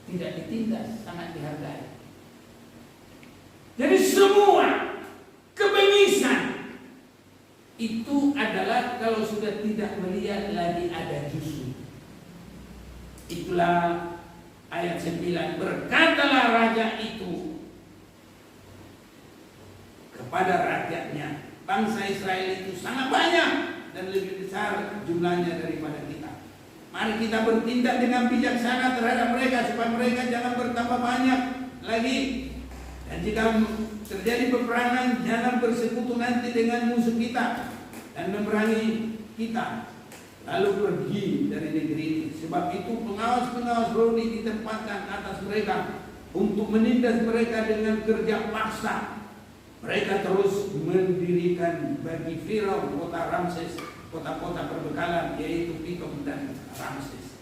tidak ditindas, sangat dihargai. Jadi semua kebengisan itu adalah kalau sudah tidak melihat lagi ada Yusuf. Itulah ayat 9. Berkatalah raja itu kepada rakyatnya, bangsa Israel itu sangat banyak dan lebih besar jumlahnya daripada kita. Mari kita bertindak dengan bijaksana terhadap mereka supaya mereka jangan bertambah banyak lagi. Dan jika terjadi peperangan, jangan bersekutu nanti dengan musuh kita dan memerangi kita, lalu pergi dari negeri ini. Sebab itu pengawas-pengawas rohani ditempatkan atas mereka untuk menindas mereka dengan kerja paksa. Mereka terus mendirikan bagi Firaun kota Ramses, kota-kota perbekalan, yaitu Pitom dan Ramses.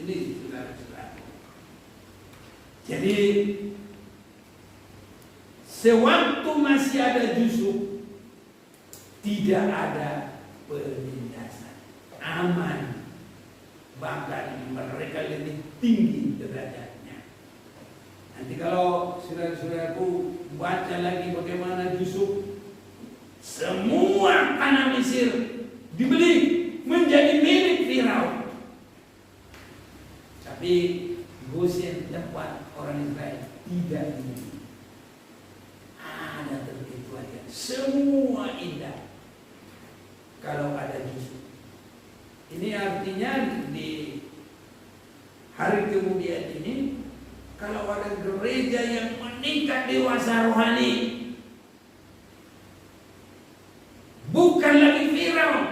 Ini saudara-saudara. Jadi sewaktu masih ada Yusuf, tidak ada penindasan, aman, bahkan mereka lebih tinggi derajatnya. Nanti kalau saudara-saudaraku baca lagi bagaimana Yusuf, semua tanah Mesir dibeli menjadi milik Firaun. Tapi Gosen tempat orang Israel tidak dibeli. Ada terkecualian. Semua indah kalau ada Yusuf. Ini artinya di hari kemudian ini, kalau ada gereja yang meningkat dewasa rohani, bukan lagi Firaun,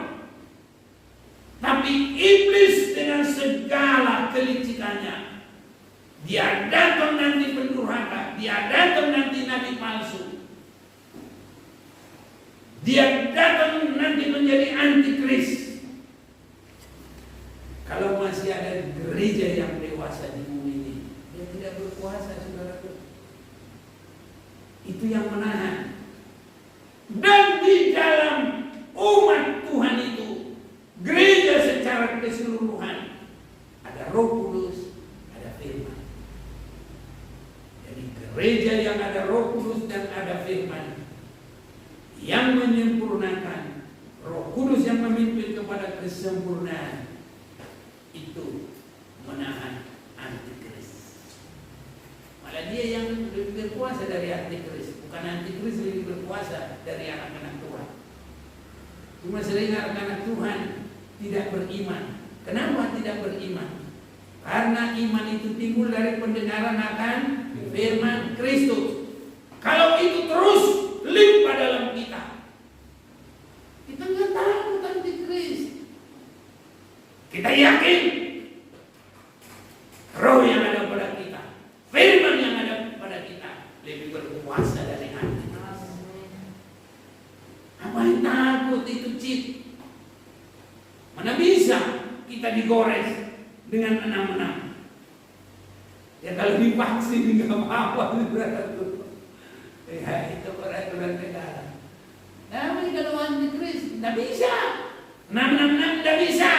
tapi iblis dengan segala kelicikannya. Dia datang nanti pendurhaka, dia datang nanti nabi palsu, dia datang nanti menjadi antikris. Kalau masih ada gereja yang dewasa di bumi ini, dia tidak berkuasa, saudaraku. Itu yang menahan. Dan di dalam umat Tuhan itu, gereja secara keseluruhan, ada Roh Kudus, ada firman. Jadi gereja yang ada Roh Kudus dan ada firman, yang menyempurnakan, Roh Kudus yang memimpin kepada kesempurnaan, itu menahan antikris. Malah dia yang lebih berkuasa dari antikris, bukan antikris lebih berkuasa dari anak-anak Tuhan. Cuma sering anak-anak Tuhan tidak beriman. Kenapa tidak beriman? Karena iman itu timbul dari pendengaran akan firman Kristus. Kalau itu terus limpah dalam kita, kita nggak takut antikris. Kita yakin Roh yang ada pada kita, firman yang ada pada kita lebih berkuasa dari antikris. Apa yang takut itu, Cip? Mana bisa kita digores dengan 6-6? Ya kalau divaksin nggak apa-apa. Ya itu peraturan negara. Tapi kalau antikris nggak bisa, 666 nggak bisa.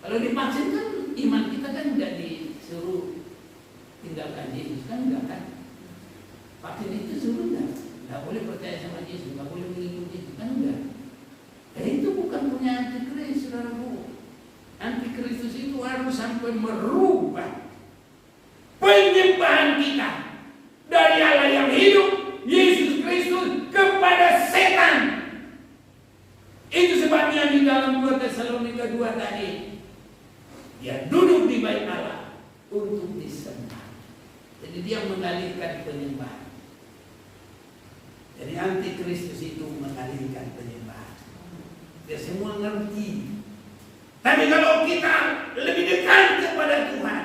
Kalau divaksin kan iman kita kan nggak disuruh tinggalkan Yesus, kan nggak kan? Vaksin itu suruh nggak boleh percaya sama Yesus, nggak boleh mengikuti Yesus, kan enggak? itu bukan punya antikris, saudaraku. Antikristus itu harus sampai merubah penyembahan kita dari Allah yang hidup, Yesus Kristus, kepada setan. Itu sebabnya di dalam 2 Tesalonika 2 tadi, dia duduk di bait Allah untuk disembah. Jadi dia mengalihkan penyembahan. Jadi antikristus itu mengalihkan penyembahan. Dia semua ngerti. Tapi kalau kita lebih dekat kepada Tuhan,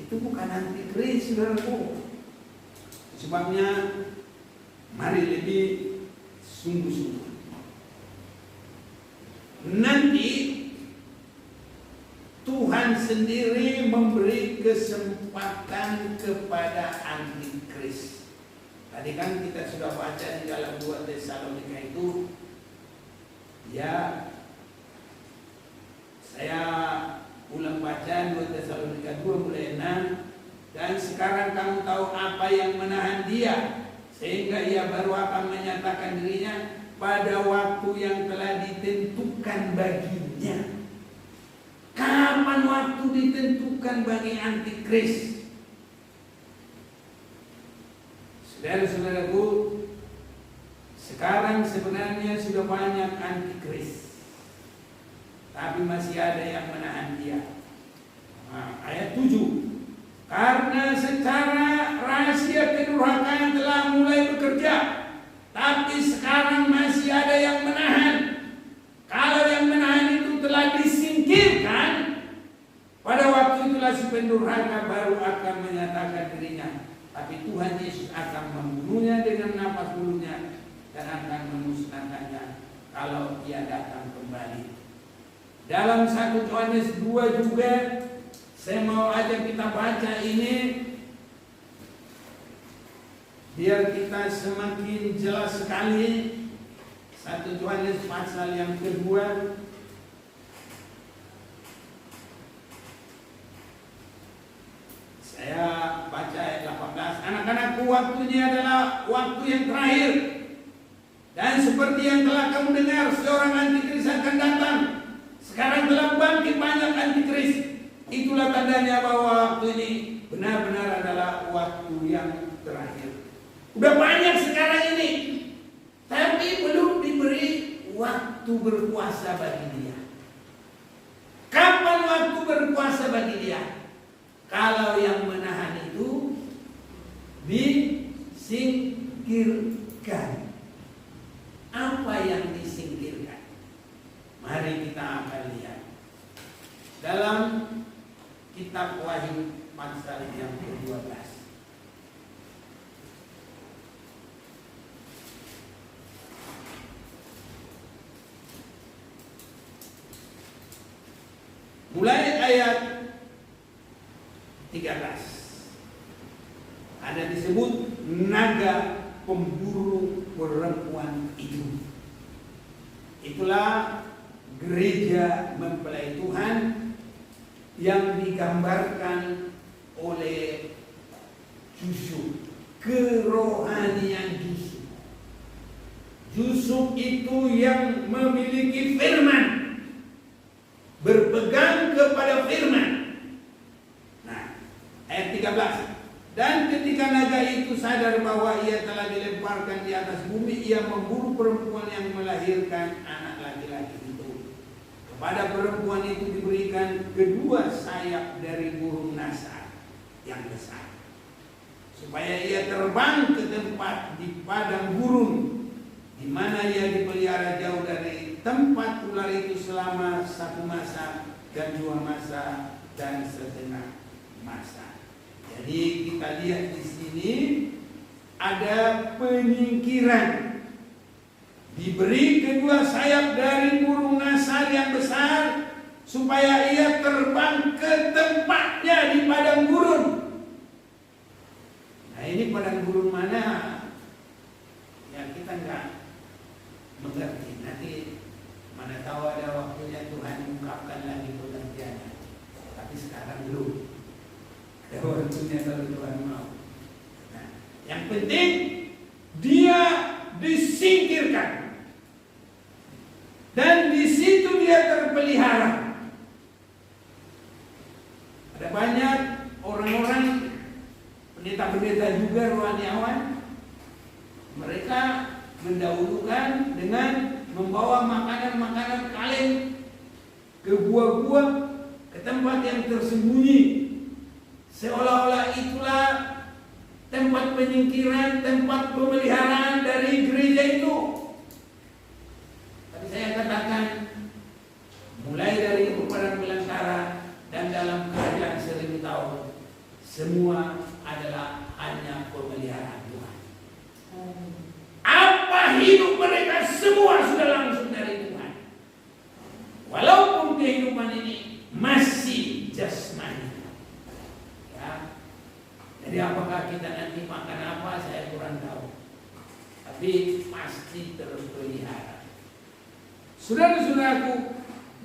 itu bukan antikris, saudaraku. Sebabnya mari lebih sungguh-sungguh. Nanti Tuhan sendiri memberi kesempatan kepada antikris. Tadi kan kita sudah baca di dalam 2 Tesalonika itu, ya, saya ulang baca 2 Tesalonika 2 mulai 6. Dan sekarang kamu tahu apa yang menahan dia, sehingga ia baru akan menyatakan dirinya pada waktu yang telah ditentukan baginya. Kapan waktu ditentukan bagi antikris? Saudara-saudaraku, sekarang sebenarnya sudah banyak antikris, tapi masih ada yang menahan dia. Ayat 7. Karena secara rahasia kedurhakaan telah mulai bekerja, tapi sekarang masih ada yang menahan. Kalau yang menahan itu telah disingkirkan, pada waktu itulah si pendurhaka baru akan menyatakan dirinya. Tapi Tuhan Yesus akan membunuhnya dengan napas bulunya dan akan memusnahkannya kalau ia datang kembali. Dalam 1 Yohanes 2 juga, saya mau ajak kita baca ini biar kita semakin jelas sekali. 1 Yohanes pasal yang kedua. Anak-anakku, waktunya adalah waktu yang terakhir. Dan seperti yang telah kamu dengar, seorang antikris akan datang. Sekarang telah bangkit banyak antikris. Itulah tandanya bahwa waktu ini benar-benar adalah waktu yang terakhir. Udah banyak sekarang ini, tapi belum diberi waktu berpuasa bagi dia. Kapan waktu berpuasa bagi dia? Kalau yang menahan itu disingkirkan. Apa yang disingkirkan? Mari kita akan lihat dalam kitab Wahyu pasal yang ke-12. Mulai ayat 13. Ada disebut naga pemburu perempuan itu. Itulah gereja mempelai Tuhan yang digambarkan oleh Yusuf, kerohanian Yusuf. Yusuf itu yang memiliki firman, berpegang kepada firman. Nah, ayat 13. Dan ketika naga itu sadar bahwa ia telah dilemparkan di atas bumi, ia memburu perempuan yang melahirkan anak laki-laki itu. Kepada perempuan itu diberikan kedua sayap dari burung nasar yang besar, supaya ia terbang ke tempat di padang gurun, di mana ia dipelihara jauh dari tempat ular itu selama 1 masa dan 2 masa dan setengah masa. Jadi kita lihat di sini ada penyingkiran. Diberi kedua sayap dari burung nasar yang besar supaya ia terbang ke tempatnya di padang gurun. Nah, ini padang gurun mana? Ya kita nggak mengerti. Nanti mana tahu ada waktunya Tuhan mengungkapkan lagi pengertiannya. Tapi sekarang belum. Ada waktunya kalau Tuhan mau. Nah, yang penting dia disingkirkan. Dan di situ dia terpelihara. Ada banyak orang-orang, pendeta-pendeta juga rohaniawan, mereka mendahulukan dengan membawa makanan-makanan kaleng ke gua-gua, ke tempat yang tersembunyi, seolah-olah itulah tempat penyingkiran, tempat pemeliharaan dari gereja itu. Tapi saya katakan, mulai dari padang belantara dan dalam kerajaan 1000 tahun, semua adalah hanya pemeliharaan Tuhan. Apa hidup mereka semua sudah langsung dari Tuhan. Walaupun kehidupan ini masih jasmani. Ya. Jadi apakah kita nanti makan apa saya kurang tahu. Tapi pasti terpelihara. Saudara-saudaraku,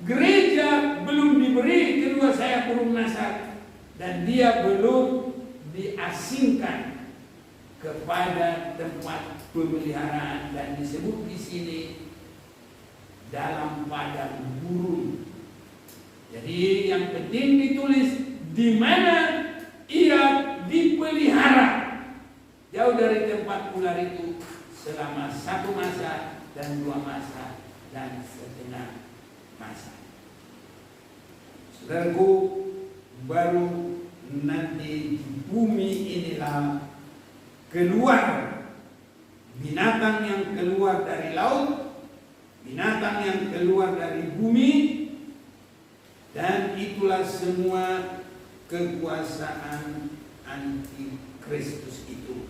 gereja belum diberi kedua sayap burung nasar dan dia belum diasingkan kepada tempat pemeliharaan, dan disebut di sini dalam padang gurun. Jadi yang penting ditulis di mana ia dipelihara jauh dari tempat ular itu selama 1 masa dan 2 masa dan setengah masa. Saudaraku, baru nanti di bumi inilah keluar binatang yang keluar dari laut, binatang yang keluar dari bumi, dan itulah semua kekuasaan antikristus itu.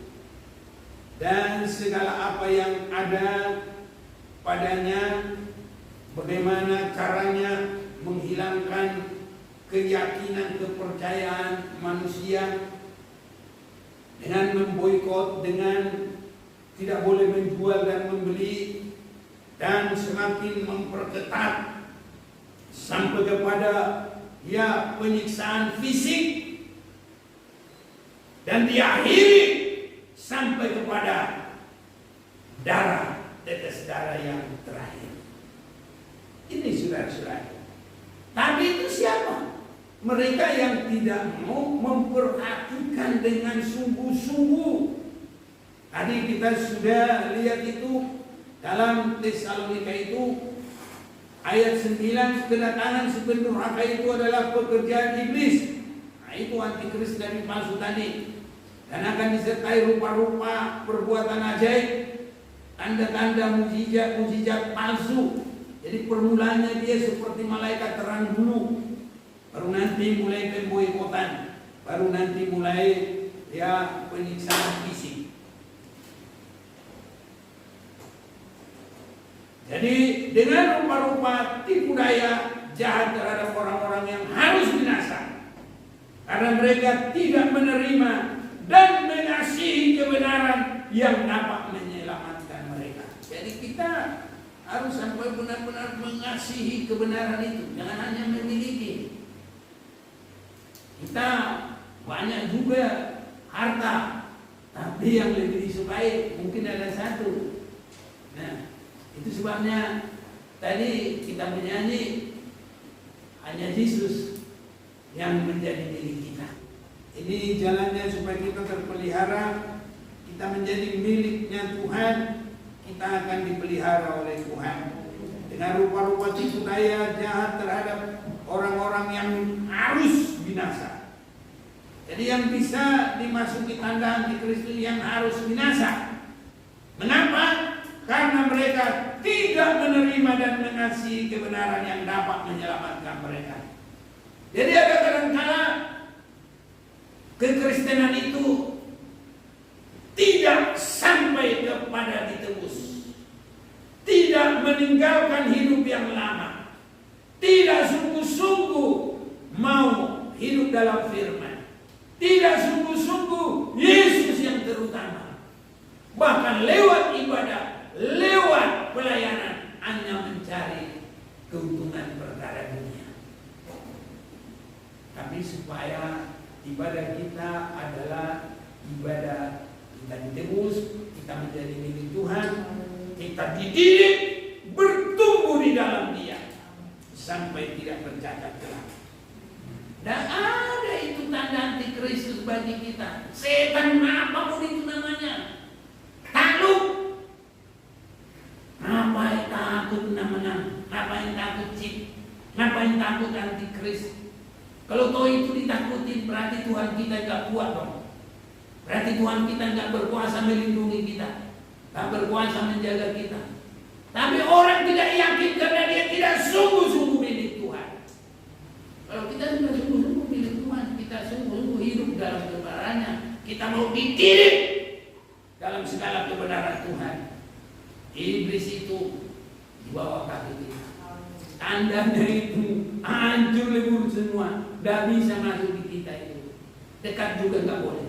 Dan segala apa yang ada padanya, bagaimana caranya menghilangkan keyakinan, kepercayaan manusia dengan memboikot, dengan tidak boleh menjual dan membeli, dan semakin memperketat sampai kepada penyiksaan fisik, dan diakhiri sampai kepada darah, tetes darah yang terakhir. Ini saudara-saudara. Tapi itu siapa? Mereka yang tidak mau memperhatikan dengan sungguh-sungguh. Tadi kita sudah lihat itu dalam Tesalonika itu ayat 9, kedatangan si pendurhaka itu adalah pekerjaan iblis. Nah, itu antikris dari palsu tadi. Dan akan disertai rupa-rupa perbuatan ajaib, tanda-tanda mujizat palsu. Jadi permulaannya dia seperti malaikat terang dulu, baru nanti mulai pemboikotan, baru nanti mulai ya penyiksaan fisik. Jadi dengan rupa-rupa tipu daya jahat terhadap orang-orang yang harus binasa, karena mereka tidak menerima dan mengasihi kebenaran yang dapat menyelamatkan mereka. Jadi kita harus sampai benar-benar mengasihi kebenaran itu, jangan hanya memiliki. Kita banyak juga harta, tapi yang lebih disukai mungkin ada satu. Nah, itu sebabnya tadi kita menyanyi hanya Yesus yang menjadi milik kita. Ini jalannya supaya kita terpelihara, kita menjadi miliknya Tuhan. Kita akan dipelihara oleh Tuhan dengan rupa-rupa tipu daya jahat terhadap orang-orang yang harus binasa. Jadi yang bisa dimasuki tanda antikristus yang harus binasa. Mengapa? Karena mereka tidak menerima dan mengasihi kebenaran yang dapat menyelamatkan mereka. Jadi ada kadang-kala kekristenan itu tidak sampai kepada ditebus, tidak meninggalkan hidup yang lama, tidak sungguh-sungguh mau hidup dalam firman, tidak sungguh-sungguh Yesus yang terutama, bahkan lewat ibadah, lewat pelayanan hanya mencari keuntungan perkara dunia. Tapi supaya ibadah kita adalah ibadah kita ditebus, kita menjadi milik Tuhan, kita dididik, bertumbuh di dalam Dia sampai tidak bercacat kelak. Dan ada itu tanda antikristus bagi kita. Setan apapun itu namanya, takluk. Ngapain takut namanya? Ngapain takut cip? Ngapain takut antikris? Kalau toh itu ditakutin, berarti Tuhan kita gak kuat dong. Berarti Tuhan kita gak berkuasa melindungi kita, gak berkuasa menjaga kita. Tapi orang tidak yakin karena dia tidak sungguh-sungguh milik Tuhan. Kalau kita sudah sungguh-sungguh milik Tuhan, kita sungguh-sungguh hidup dalam kebenarannya, kita mau dididik dalam segala kebenaran Tuhan. Iblis itu di bawah kaki kita. Tandanya itu hancur lebur semua, tidak bisa masuk di kita itu. Dekat juga nggak boleh,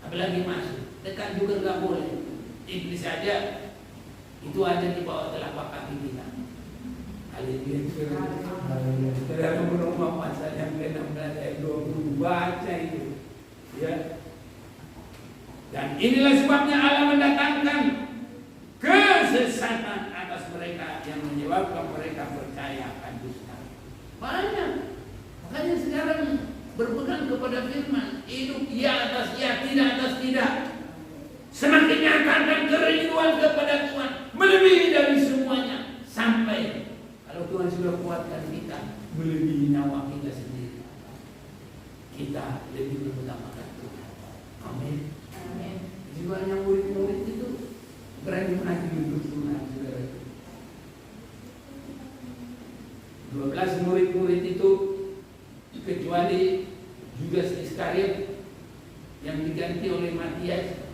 apalagi masuk. Dekat juga nggak boleh. Iblis saja itu ada di bawah telapak kaki kita. Haleluya. Dalam Roma pasal yang ke-16 ayat 20 baca itu, ya. Dan inilah sebabnya Allah mendatangkan kesesatan atas mereka yang menyebabkan mereka percaya akan dusta. Banyak. Makanya sekarang berpegang kepada firman, hidup ya atas ya, tidak atas tidak. Semakin nyatakan kerinduan kepada Tuhan melebihi dari semuanya, sampai kalau Tuhan sudah kuatkan kita melebihi nyawa kita sendiri, kita lebih mengutamakan Tuhan. Amin. Amin. Jiwanya murid-murid itu berani mati untuk Tuhan, saudara. 12 murid-murid itu kecuali Judas Iskariot yang diganti oleh Matias,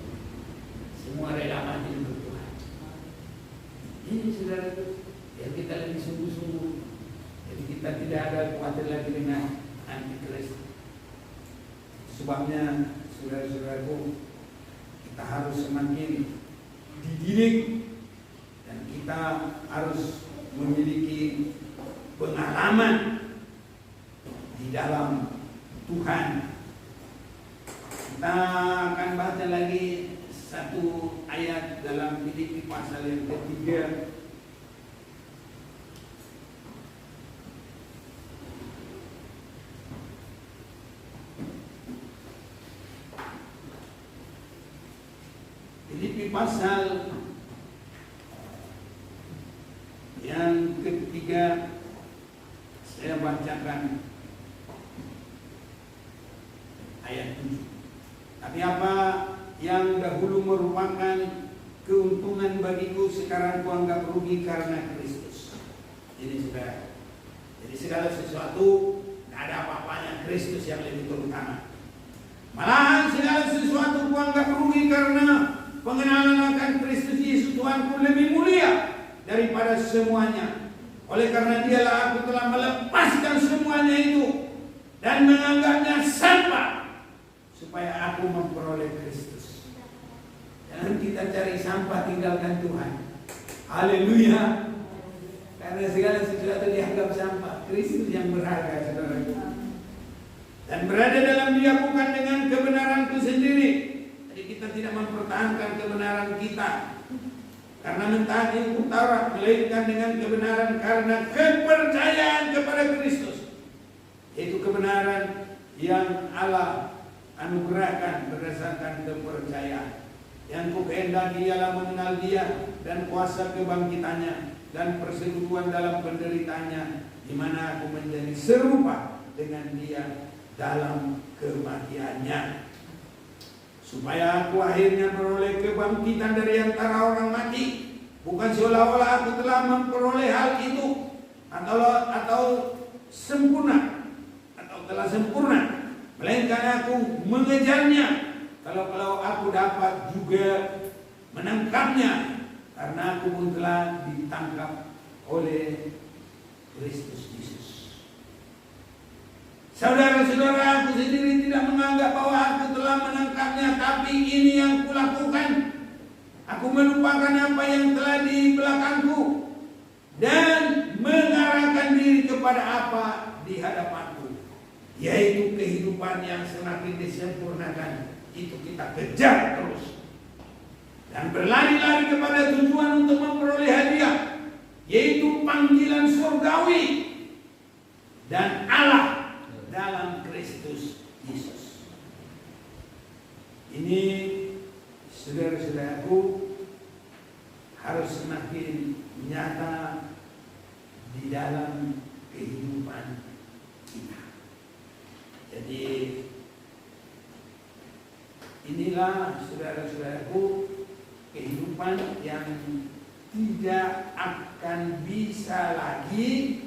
semua rela mati untuk Tuhan. Ini saudara, biar kita lebih sungguh-sungguh. Jadi kita tidak ada khawatir lagi dengan antikris. Sebabnya saudara-saudaraku, kita harus semakin dididik dan kita harus memiliki pengalaman di dalam Tuhan. Kita akan baca lagi satu ayat dalam Filipi pasal yang ketiga. Filipi pasal yang ketiga, saya bacakan ayat 7. Tapi apa yang dahulu merupakan keuntungan bagiku, sekarang kuanggap rugi karena Kristus. Jadi saudara, jadi segala sesuatu tidak ada apa-apanya Kristus yang lebih terutama. Malahan segala sesuatu kuanggap rugi karena pengenalan akan Kristus Yesus Tuhanku lebih mulia daripada semuanya. Oleh karena dialah aku telah melepaskan semuanya itu dan menganggapnya sampah supaya aku memperoleh Kristus. Jangan kita cari sampah, tinggalkan Tuhan. Haleluya. Karena segala sesuatu dianggap sampah. Kristus yang berharga, saudara. Dan berada dalam Dia bukan dengan kebenaranku sendiri. Jadi kita tidak mempertahankan kebenaran kita karena mentaati hukum Taurat, melainkan dengan kebenaran karena kepercayaan kepada Kristus. Yaitu kebenaran yang Allah anugerahkan berdasarkan kepercayaan. Yang kukehendaki ialah mengenal Dia dan kuasa kebangkitannya dan persekutuan dalam penderitaannya, di mana aku menjadi serupa dengan Dia dalam kematiannya, supaya aku akhirnya beroleh kebangkitan dari antara orang mati. Bukan seolah-olah aku telah memperoleh hal itu atau sempurna atau telah sempurna, melainkan aku mengejarnya. Kalau aku dapat juga menangkapnya, karena aku pun telah ditangkap oleh Kristus Yesus. Saudara-saudara, aku sendiri tidak menganggap bahwa aku telah menangkapnya, tapi ini yang kulakukan. Aku melupakan apa yang telah di belakangku dan mengarahkan diri kepada apa di hadapanku, yaitu kehidupan yang semakin disempurnakan. Itu kita kejar terus dan berlari-lari kepada tujuan untuk memperoleh hadiah, yaitu panggilan surgawi dan Allah dalam Kristus Yesus. Ini saudara-saudaraku harus semakin nyata di dalam kehidupan kita. Jadi inilah saudara-saudaraku kehidupan yang tidak akan bisa lagi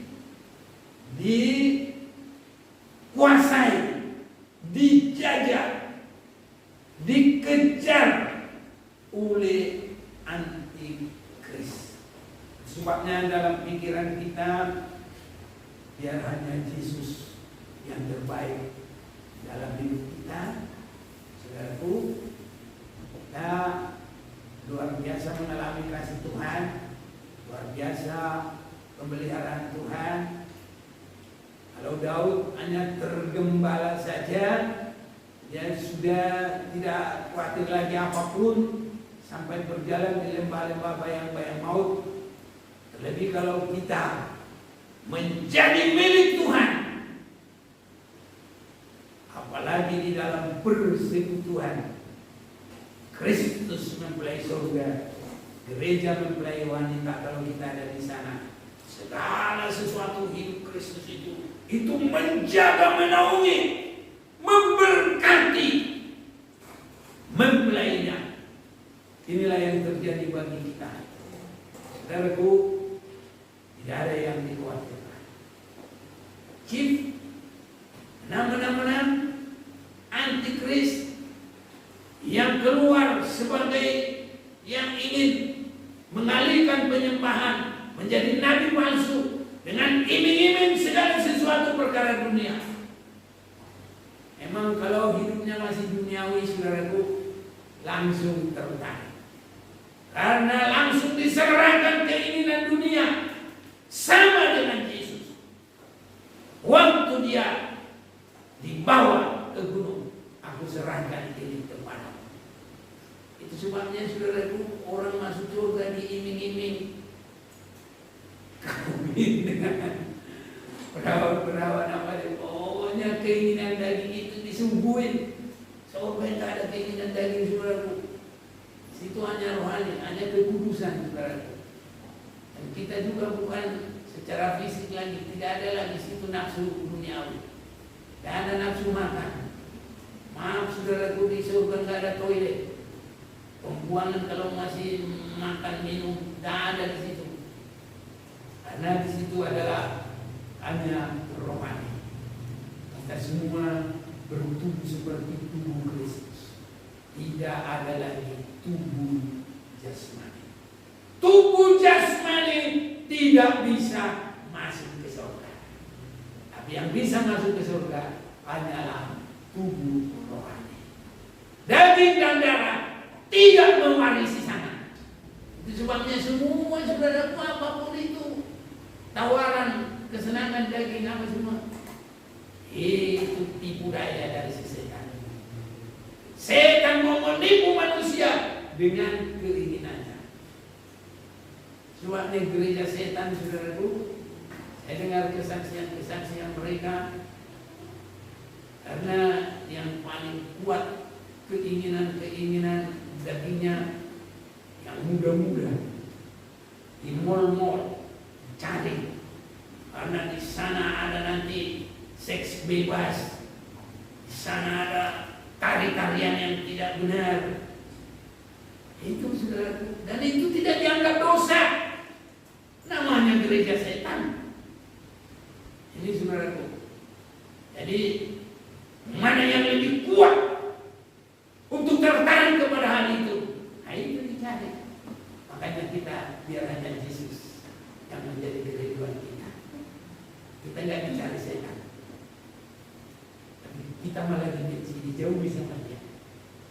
dikuasai, dijajah, dikejar oleh antikris. Sebabnya dalam pikiran kita biar hanya Yesus yang terbaik dalam hidup kita. Saudaraku, kita luar biasa mengalami kasih Tuhan, luar biasa pemeliharaan Tuhan. Kalau Daud hanya tergembala saja, dia sudah tidak khawatir lagi apapun sampai berjalan di lembah-lembah bayang-bayang maut. Terlebih kalau kita menjadi milik Tuhan, apalagi di dalam persekutuan. Kristus mempelai surga, gereja mempelai wanita. Kalau kita ada di sana, segala sesuatu hidup Kristus itu menjaga, menaungi, memberkati mempelainya. Inilah yang terjadi bagi kita. Saudaraku, tidak ada yang dikhawatirkan. Chief, menang antikris yang keluar sebagai yang ingin mengalihkan penyembahan menjadi nabi palsu dengan iming-iming segala sesuatu perkara dunia. Emang kalau hidupnya masih duniawi, saudaraku, langsung tertarik. Karena langsung diserahkan keinginan dunia, sama dengan Yesus. Waktu dia dibawa ke gunung, aku serahkan diri kepadamu. Itu sebabnya saudaraku, orang masuk surga diiming-iming kawin dengan perawan-perawan apa ya. Pokoknya keinginan daging itu disuguhin. Seorang yang tak ada keinginan daging saudaraku, itu hanya rohani, hanya kekudusan saudaraku. Dan kita juga bukan secara fisik lagi, tidak ada lagi situ nafsu duniawi, tidak ada nafsu makan. Maaf saudaraku, di surga tidak ada toilet, pembuangan kalau masih makan minum tidak ada di situ, karena di situ adalah hanya rohani. Kita semua bertubuh seperti tubuh Kristus, tidak ada lagi tubuh jasmani. Tubuh jasmani tidak bisa masuk ke surga, tapi yang bisa masuk ke surga hanyalah tubuh rohani. Daging dan darah tidak mewarisi sana. Itu sebabnya semua saudaraku, apapun itu tawaran kesenangan daging apa semua, itu tipu daya dari si setan. Setan mau menipu manusia dengan keinginannya. Sebabnya gereja setan saudaraku, saya dengar kesaksian mereka, karena yang paling kuat keinginan dagingnya yang muda-muda di mall-mall cari, karena di sana ada nanti seks bebas, di sana ada tari-tarian yang tidak benar. Itu saudaraku, dan itu tidak dianggap dosa, namanya gereja setan. Ini saudaraku, jadi mana yang lebih kuat untuk tertarik kepada hal itu, nah itu dicari. Makanya kita biar hanya Yesus yang menjadi kerinduan kita. Kita nggak dicari setan, tapi kita malah dijauhi sama dia,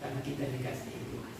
karena kita dikasih Tuhan.